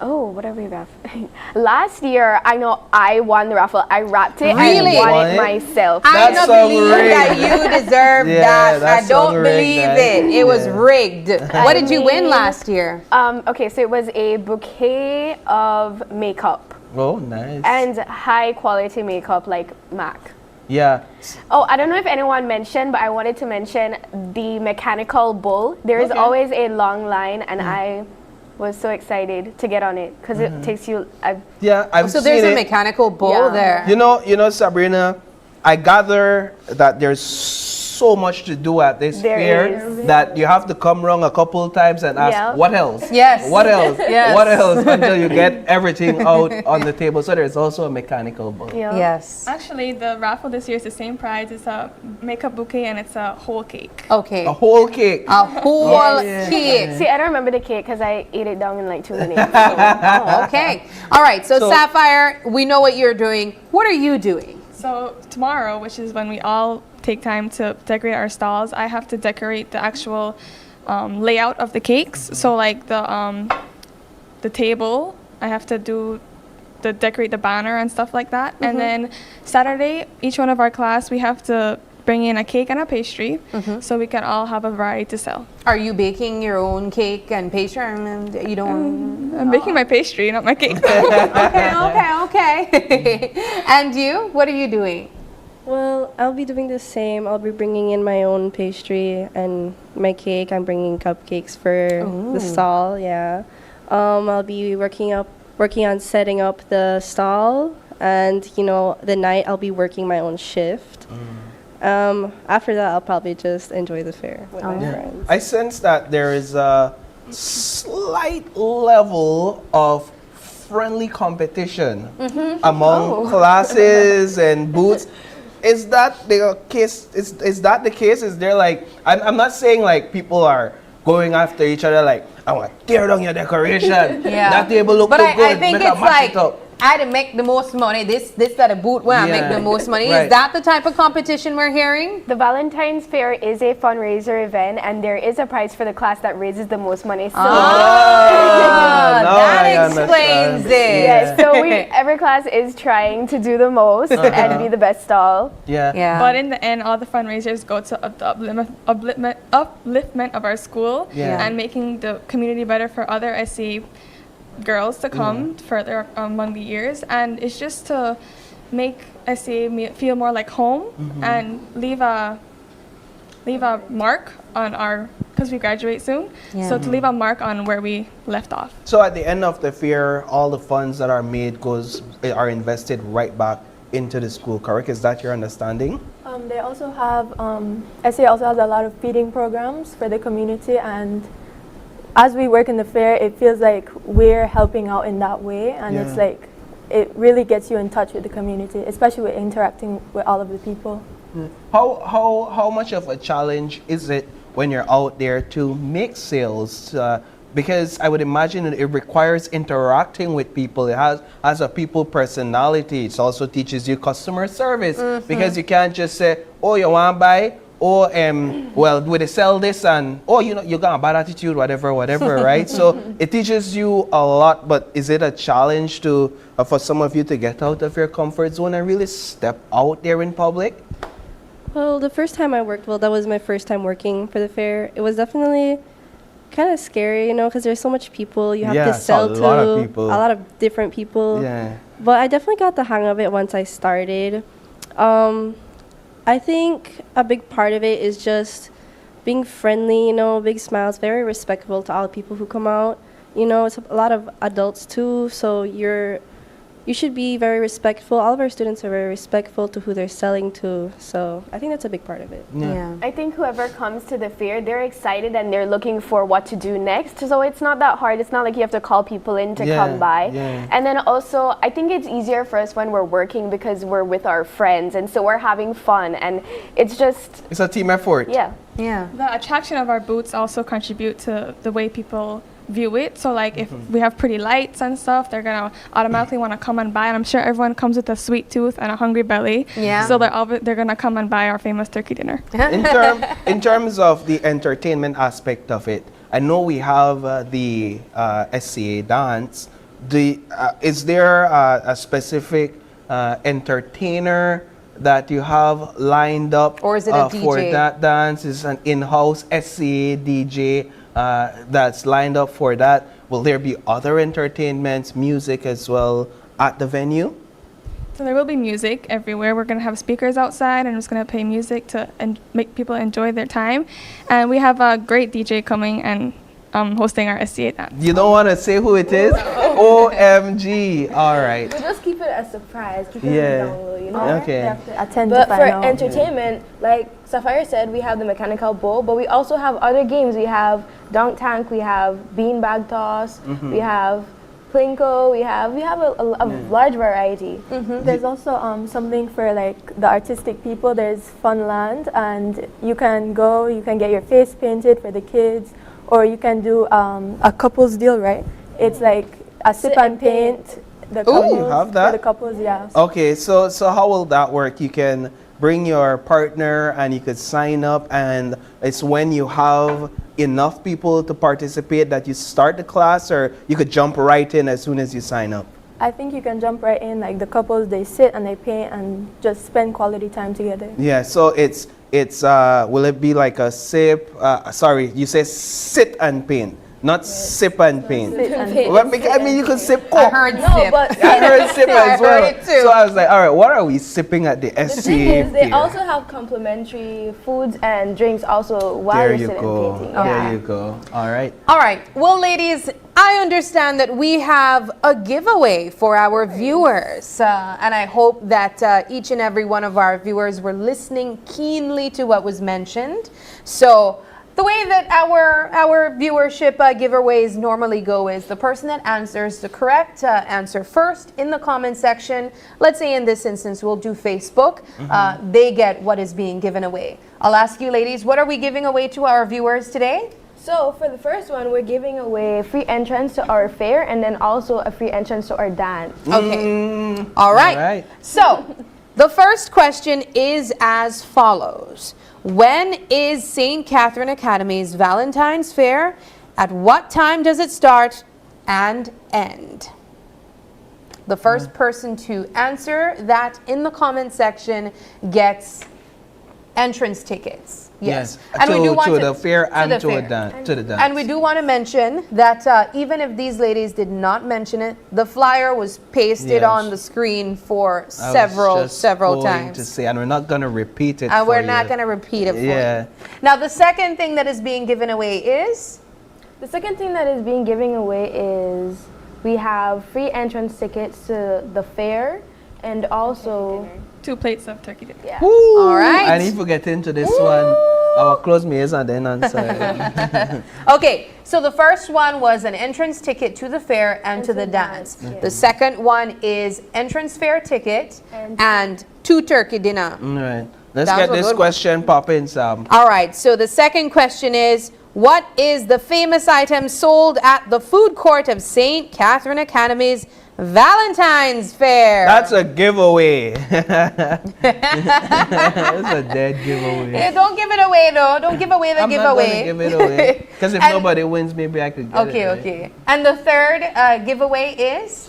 Oh, what are we raffling? Last year, I know I won the raffle. I wrapped it Really? and won it myself. I don't believe that you deserve that. I don't believe it. It was rigged. What did you win last year? Okay, so it was a bouquet of makeup. Oh, nice. And high quality makeup like MAC. Yeah. Oh, I don't know if anyone mentioned, but I wanted to mention the mechanical bull. There is always a long line, and I was so excited to get on it because it takes you. I've so seen there's a it. mechanical bull there. You know, Sabrina, I gather that there's so much to do at this fair that you have to come around a couple of times and ask, what else? Yes. What else? Yes. What else? Until you get everything out on the table. So there's also a mechanical bull. Yes. Actually, the raffle this year is the same price. It's a makeup bouquet and it's a whole cake. Okay. A whole cake. A whole cake. See, I don't remember the cake because I ate it down in like 2 minutes. Okay. All right. So Sapphire, we know what you're doing. What are you doing? So tomorrow, which is when we all take time to decorate our stalls, I have to decorate the actual layout of the cakes. So like the table, I have to decorate the banner and stuff like that. And then Saturday, each one of our class, we have to bring in a cake and a pastry so we can all have a variety to sell. Are you baking your own cake and pastry? You don't. I'm baking my pastry, not my cake. Okay. And you? What are you doing? Well, I'll be doing the same. I'll be bringing in my own pastry and my cake. I'm bringing cupcakes for the stall. Yeah. I'll be working on setting up the stall, and the night I'll be working my own shift. After that, I'll probably just enjoy the fair with my friends. I sense that there is a slight level of friendly competition among classes and booths. Is that the case? Is that the case? Is there like, I'm not saying like people are going after each other like, I want to tear down your decoration. That table look too good. I think Make it's like, I had to make the most money. This at a boot where I make the most money. Right. Is that the type of competition we're hearing? The Valentine's Fair is a fundraiser event, and there is a prize for the class that raises the most money. So that explains it. Yes, so every class is trying to do the most and be the best stall. But in the end, all the fundraisers go to the upliftment of our school and making the community better for other SCA girls to come further among the years, and it's just to make SCA feel more like home and leave a mark on our, because we graduate soon, so to leave a mark on where we left off. So at the end of the fair, all the funds that are made are invested right back into the school, correct? Is that your understanding? They also have, SCA also has a lot of feeding programs for the community, and as we work in the fair, it feels like we're helping out in that way, and it's like, it really gets you in touch with the community, especially with interacting with all of the people. How much of a challenge is it when you're out there to make sales? Because I would imagine it requires interacting with people. It has a people personality. It also teaches you customer service, because you can't just say, oh, you want to buy? Or, well, would they sell this and, oh, you know, you got a bad attitude, whatever, right? So it teaches you a lot, but is it a challenge to for some of you to get out of your comfort zone and really step out there in public? Well, the first time I worked, that was my first time working for the fair. It was definitely kind of scary, you know, because there's so much people you have to sell to. A lot of different people. Yeah. But I definitely got the hang of it once I started. I think a big part of it is just being friendly, you know, big smiles, very respectful to all the people who come out. You know, it's a lot of adults too, so you should be very respectful. All of our students are very respectful to who they're selling to, so I think that's a big part of it. I think whoever comes to the fair, they're excited and they're looking for what to do next, so it's not that hard. It's not like you have to call people in to come by. And then also, I think it's easier for us when we're working because we're with our friends, and so we're having fun, and it's a team effort. The attraction of our booths also contribute to the way people view it. So like if we have pretty lights and stuff, they're gonna automatically want to come and buy, and I'm sure everyone comes with a sweet tooth and a hungry belly, so they're gonna come and buy our famous turkey dinner. In terms of the entertainment aspect of it, I know we have the SCA dance. Is there a specific entertainer that you have lined up, or is it a DJ? For that dance? Is an in-house SCA DJ that's lined up for that? Will there be other entertainments, music as well at the venue? So there will be music everywhere. We're going to have speakers outside, and we're just going to play music to make people enjoy their time. And we have a great DJ coming and hosting our SCA dance. You don't want to say who it is? OMG. All right. We'll just keep it a surprise. Keep it down low, you know? Okay. They have to attend but for entertainment, like Sapphire said, we have the mechanical bull, but we also have other games. We have dunk tank, we have beanbag toss, we have plinko, we have a large variety. There's also something for like the artistic people. There's Funland, and you can go, you can get your face painted for the kids, or you can do a couples deal, right? It's like a sip and paint. The couples, you have that? For the couples, yeah. Okay, so how will that work? You can bring your partner and you could sign up, and it's when you have enough people to participate that you start the class, or you could jump right in as soon as you sign up? I think you can jump right in. Like the couples, they sit and they paint and just spend quality time together. Yeah, so it's will it be like a sip? Sorry, you say sit and paint, not sip and paint. Well, I mean, you could sip Coke. I heard sip. But I heard sip as well. I heard it too. So I was like, all right, what are we sipping at the SCA? The thing is, they also have complimentary foods and drinks also while you're sitting and painting. There you go. All right. All right. Well, ladies, I understand that we have a giveaway for our viewers, and I hope that each and every one of our viewers were listening keenly to what was mentioned. So The way that our viewership giveaways normally go is the person that answers the correct answer first in the comment section. Let's say in this instance we'll do Facebook. They get what is being given away. I'll ask you ladies, what are we giving away to our viewers today? So for the first one, we're giving away free entrance to our fair and then also a free entrance to our dance. Okay. All right. So the first question is as follows. When is St. Catherine Academy's Valentine's Fair? At what time does it start and end? The first person to answer that in the comment section gets entrance tickets. Yes. And we do want to the fair and to the dance. And we do want to mention that even if these ladies did not mention it, the flyer was pasted on the screen for several times. To say, and we're not going to repeat it. And we're not going to repeat it for you. Now, the second thing that is being given away is? The second thing that is being given away is we have free entrance tickets to the fair and also 2 plates of turkey dinner. Yeah. All right. And if we get into this one, our close mates and then answer. Okay, so the first one was an entrance ticket to the fair and to the dance. The second one is entrance fair ticket and 2 turkey dinner. All right. Let's get this question popping, Sam. All right, so the second question is, what is the famous item sold at the food court of St. Catherine Academy's Valentine's Fair? That's a giveaway. That's a dead giveaway. Hey, don't give it away, though. Don't give away the giveaway. I'm not going to give it away. Because if nobody wins, maybe I could get it. Okay. And the third giveaway is?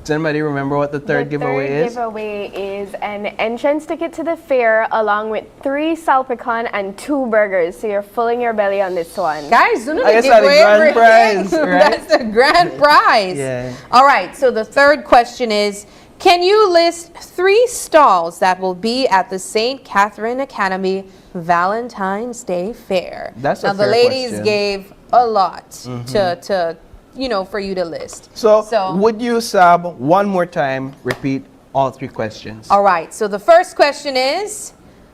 Does anybody remember what the third giveaway is? The third giveaway is an entrance ticket to the fair along with 3 salpicon and 2 burgers. So you're filling your belly on this one. Guys, do not I guess give that's away the grand everything. prize, right? That's the grand prize. Yeah. All right, so the third question is, can you list 3 stalls that will be at the St. Catherine Academy Valentine's Day Fair? That's now, a the fair ladies question. gave a lot to for you to list. So would you, Sab, one more time repeat all 3 questions? All right, so the first question is,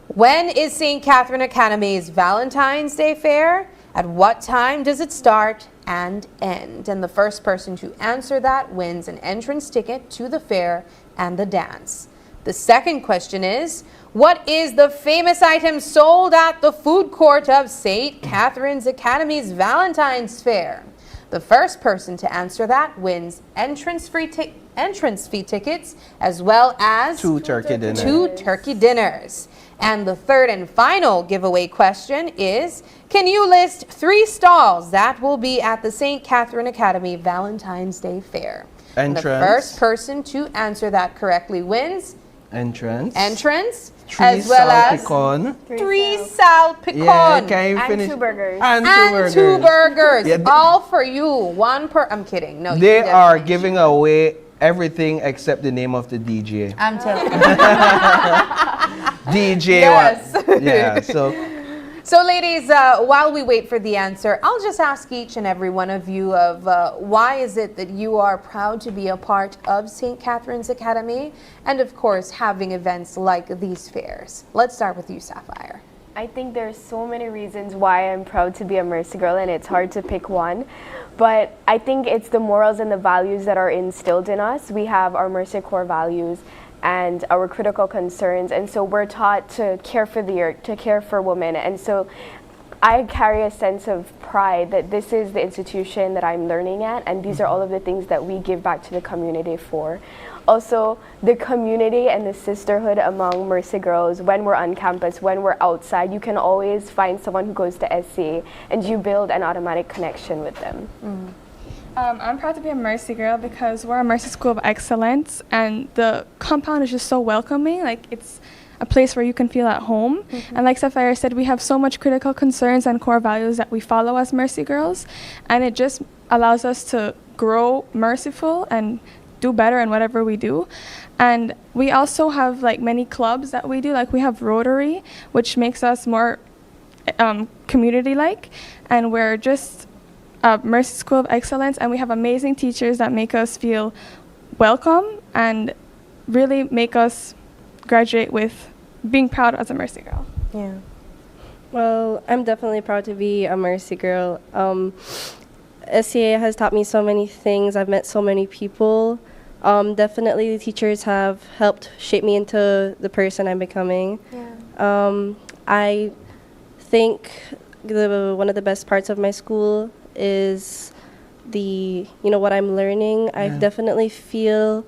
when is St. Catherine Academy's Valentine's Day Fair? At what time does it start and end? And the first person to answer that wins an entrance ticket to the fair and the dance. The second question is, what is the famous item sold at the food court of St. Catherine's Academy's Valentine's Fair? The first person to answer that wins entrance fee tickets as well as 2 turkey dinners. 2 turkey dinners. And the third and final giveaway question is, can you list 3 stalls that will be at the St. Catherine Academy Valentine's Day Fair? And the first person to answer that correctly wins entrance, 3 as well as 3 salpicon, and 2 burgers. And 2 burgers. Yeah, all for you. 1 per. I'm kidding. No, they are giving away everything except the name of the DJ. I'm telling you. DJ. Yes. Yeah. So ladies, while we wait for the answer, I'll just ask each and every one of you of why is it that you are proud to be a part of St. Catherine's Academy and of course having events like these fairs. Let's start with you, Sapphire. I think there's so many reasons why I'm proud to be a Mercy Girl and it's hard to pick one. But I think it's the morals and the values that are instilled in us. We have our Mercy core values and our critical concerns, and so we're taught to care for the earth, to care for women, and so I carry a sense of pride that this is the institution that I'm learning at, and these are all of the things that we give back to the community for. Also, the community and the sisterhood among Mercy Girls, when we're on campus, when we're outside, you can always find someone who goes to SCA, and you build an automatic connection with them. I'm proud to be a Mercy Girl because we're a Mercy School of Excellence, and the compound is just so welcoming. Like, it's a place where you can feel at home. And like Sapphire said, we have so much critical concerns and core values that we follow as Mercy Girls, and it just allows us to grow merciful and do better in whatever we do. And we also have like many clubs that we do. Like, we have Rotary, which makes us more community-like, and we're just Mercy School of Excellence, and we have amazing teachers that make us feel welcome and really make us graduate with being proud as a Mercy Girl. Yeah. Well, I'm definitely proud to be a Mercy girl. SCA has taught me so many things. I've met so many people. Definitely the teachers have helped shape me into the person I'm becoming. Yeah. I think one of the best parts of my school is what I'm learning. I definitely feel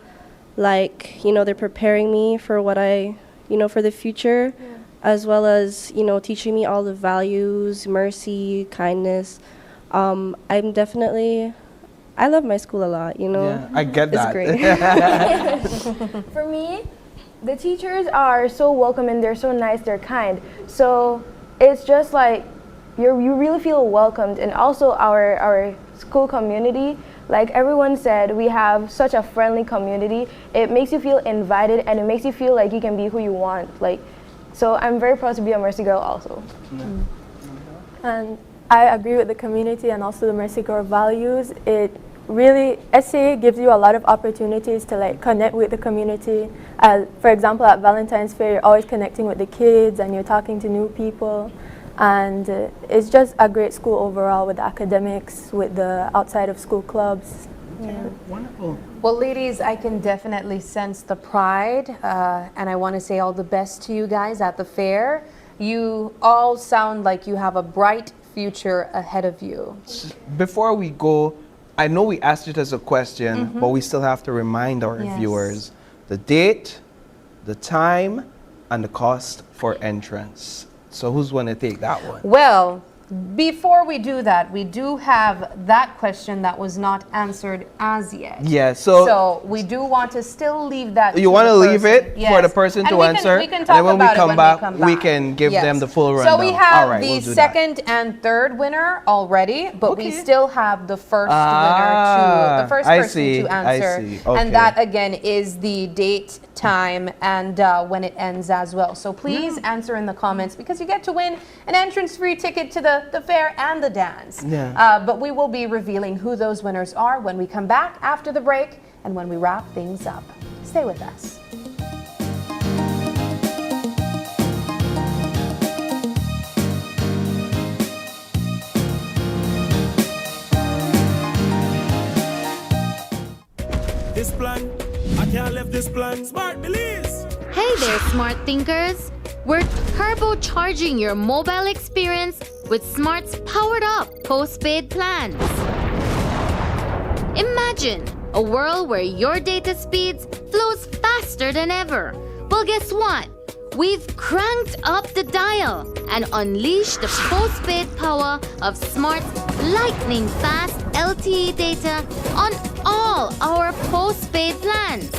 like, they're preparing me for what for the future, as well as, teaching me all the values, mercy, kindness. I love my school a lot, Yeah, I get that. It's great. For me, the teachers are so welcoming, they're so nice, they're kind. So it's just like you really feel welcomed. And also our school community, like everyone said, we have such a friendly community. It makes you feel invited and it makes you feel like you can be who you want. So I'm very proud to be a Mercy girl also. And I agree with the community and also the Mercy girl values. It really, SCA gives you a lot of opportunities to connect with the community. For example, at Valentine's Fair, you're always connecting with the kids and you're talking to new people. And it's just a great school overall with the academics, with the outside of school clubs. Yeah. Wonderful. Well, ladies, I can definitely sense the pride, and I want to say all the best to you guys at the fair. You all sound like you have a bright future ahead of you. Before we go, I know we asked it as a question, but we still have to remind our viewers the date, the time, and the cost for entrance. So who's going to take that one? Well, before we do that, we do have that question that was not answered as yet. Yeah, so we do want to still leave that. You want to leave it for the person to answer, we can talk and when about we come it back, when we come back. we can give them the full rundown. So we have All right, the we'll do second and third winner already, but we still have the first winner the first person to answer, and that again is the date, time, and when it ends as well. So please answer in the comments because you get to win an entrance-free ticket to the fair and the dance. But we will be revealing who those winners are when we come back after the break and when we wrap things up. Stay with us. This plan, I can't leave this plan. Smart Belize. Hey there, smart thinkers. We're turbocharging your mobile experience with Smart's powered-up postpaid plans. Imagine a world where your data speeds flows faster than ever. Well, guess what? We've cranked up the dial and unleashed the postpaid power of Smart's lightning-fast LTE data on all our postpaid plans.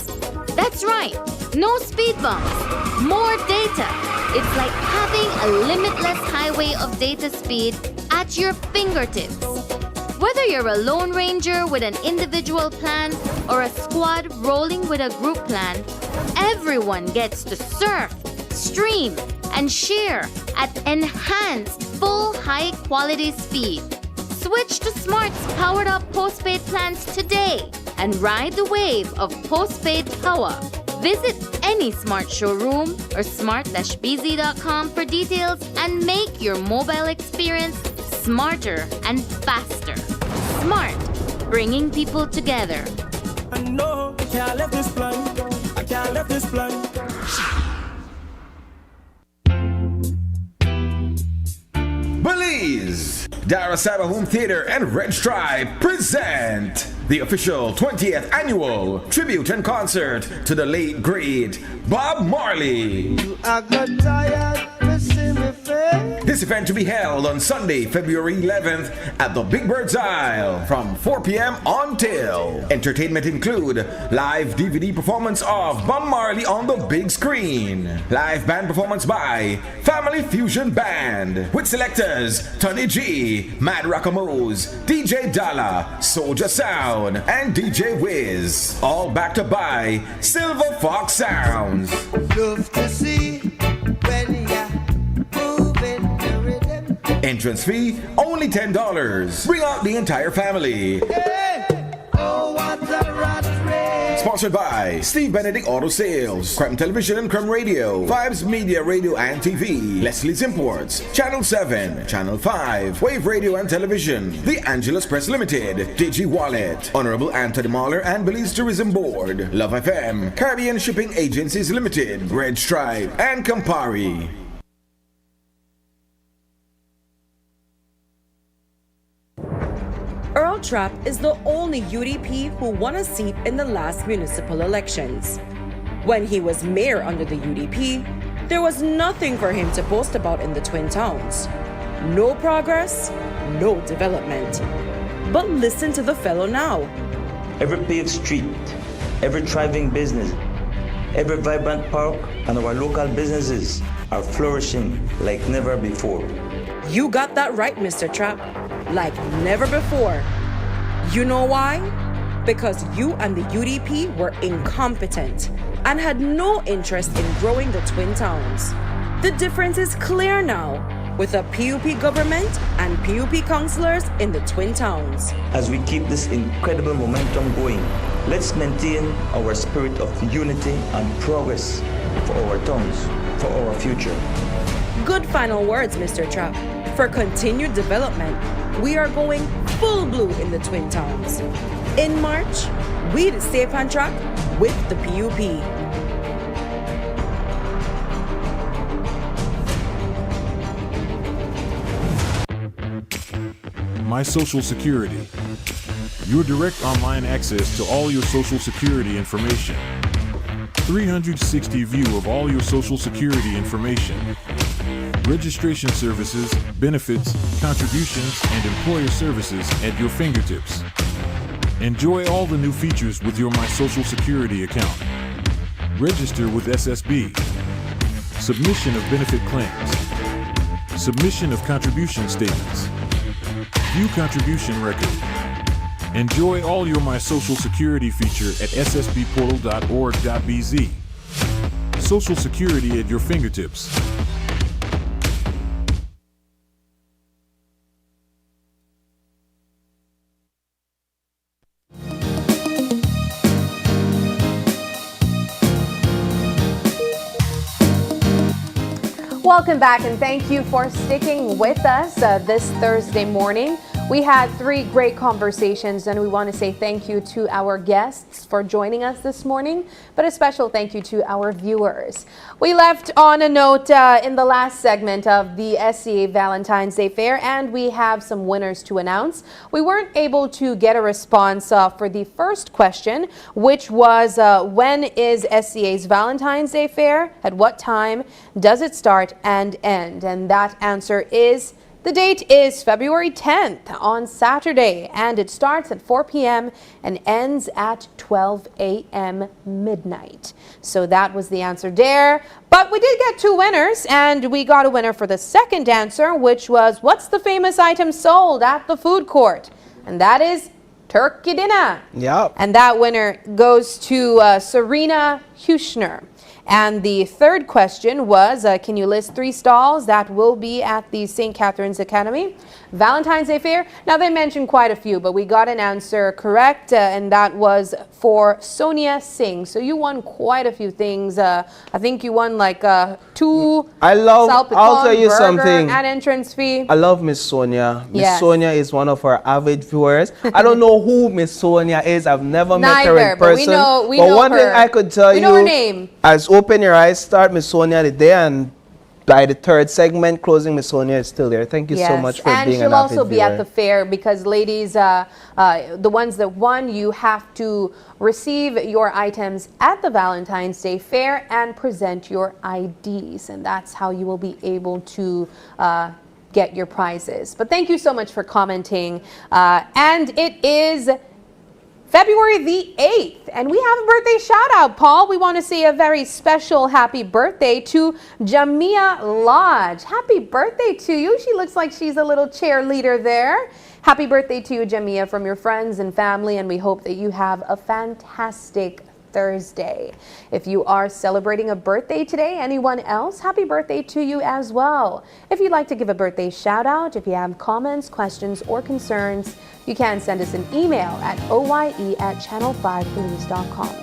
That's right, no speed bumps, more data. It's like having a limitless highway of data speed at your fingertips. Whether you're a lone ranger with an individual plan or a squad rolling with a group plan, everyone gets to surf, stream, and share at enhanced full high-quality speed. Switch to Smart's powered-up postpaid plans today and ride the wave of postpaid power. Visit any Smart showroom or smart-bz.com for details and make your mobile experience smarter and faster. Smart, bringing people together. I know I can't leave this plan. I can't leave this plan. Belize, Darasaba Home Theater and Red Stripe present the official 20th annual tribute and concert to the late great Bob Marley. This event to be held on Sunday, February 11th at the Big Bird's Isle from 4 p.m. until. Entertainment include live DVD performance of Bob Marley on the big screen, live band performance by Family Fusion Band with selectors Tony G, Mad Rockamos, DJ Dalla, Soldier Sound, and DJ Wiz, all backed up by Silver Fox Sounds. Love to see when you're moving the rhythm. Entrance fee only $10. Bring out the entire family. Hey, oh, what a rat race. Sponsored by Steve Benedict Auto Sales, Creme Television and Creme Radio, Vibes Media Radio and TV, Leslie's Imports, Channel 7, Channel 5, Wave Radio and Television, The Angelus Press Limited, DG Wallet, Honorable Anthony Mahler and Belize Tourism Board, Love FM, Caribbean Shipping Agencies Limited, Red Stripe, and Campari. Earl Trapp is the only UDP who won a seat in the last municipal elections. When he was mayor under the UDP, there was nothing for him to boast about in the Twin Towns. No progress, no development. But listen to the fellow now. Every paved street, every thriving business, every vibrant park, and our local businesses are flourishing like never before. You got that right, Mr. Trapp. Like never before. You know why? Because you and the UDP were incompetent and had no interest in growing the Twin Towns. The difference is clear now with a PUP government and PUP councillors in the Twin Towns. As we keep this incredible momentum going, let's maintain our spirit of unity and progress for our towns, for our future. Good final words, Mr. Trapp. For continued development, we are going full blue in the Twin Towns. In March, we'd stay on track with the PUP. My Social Security. Your direct online access to all your Social Security information. 360 view of all your Social Security information. Registration services, benefits, contributions, and employer services at your fingertips. Enjoy all the new features with your My Social Security account. Register with SSB. Submission of benefit claims. Submission of contribution statements. View contribution record. Enjoy all your My Social Security feature at ssbportal.org.bz. Social Security at your fingertips. Welcome back and thank you for sticking with us this Thursday morning. We had 3 great conversations and we want to say thank you to our guests for joining us this morning, but a special thank you to our viewers. We left on a note in the last segment of the SCA Valentine's Day Fair and we have some winners to announce. We weren't able to get a response for the first question, which was when is SCA's Valentine's Day Fair? At what time does it start and end? And that answer is the date is February 10th on Saturday, and it starts at 4 p.m. and ends at 12 a.m. midnight. So that was the answer there. But we did get 2 winners, and we got a winner for the second answer, which was what's the famous item sold at the food court? And that is turkey dinner. Yep. And that winner goes to Serena Hushner. And the third question was, can you list 3 stalls that will be at the St. Catherine's Academy Valentine's Day Fair? Now, they mentioned quite a few, but we got an answer correct, and that was for Sonia Singh. So you won quite a few things. I think you won like 2 I'll tell you something. And entrance fee. I love Miss Sonia. Miss Yes. Sonia is one of our avid viewers. I don't know who Miss Sonia is. I've never met her in but we person. know But one thing her. I could tell We you, know her name. as Open Your Eyes start, Miss Sonia today, and by the 3rd segment, closing, Miss Sonia is still there. Thank you so much for being an avid viewer. And she'll also be at the fair because, ladies, the ones that won, you have to receive your items at the Valentine's Day Fair and present your IDs. And that's how you will be able to get your prizes. But thank you so much for commenting. And it is February the 8th, and we have a birthday shout out, Paul. We want to say a very special happy birthday to Jamia Lodge. Happy birthday to you. She looks like she's a little cheerleader there. Happy birthday to you, Jamia, from your friends and family, and we hope that you have a fantastic Thursday. If you are celebrating a birthday today, anyone else, happy birthday to you as well. If you'd like to give a birthday shout out, if you have comments, questions, or concerns, you can send us an email at oye@channel5police.com.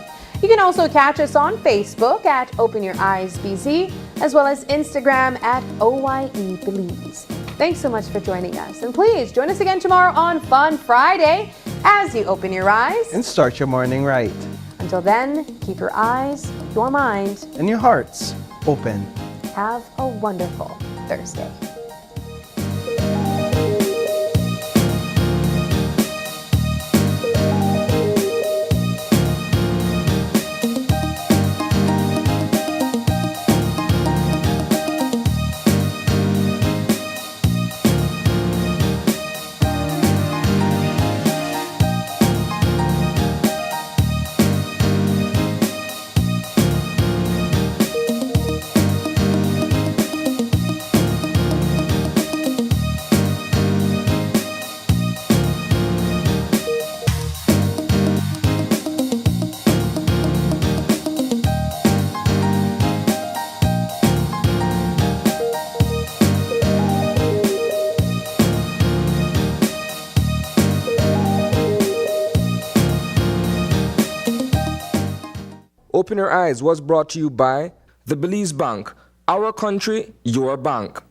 You can also catch us on Facebook at Open Your Eyes BC, as well as Instagram at OYE Belize. Thanks so much for joining us. And please join us again tomorrow on Fun Friday as you open your eyes and start your morning right. Until then, keep your eyes, your mind, and your hearts open. Have a wonderful Thursday. Open Your Eyes was brought to you by the Belize Bank, our country, your bank.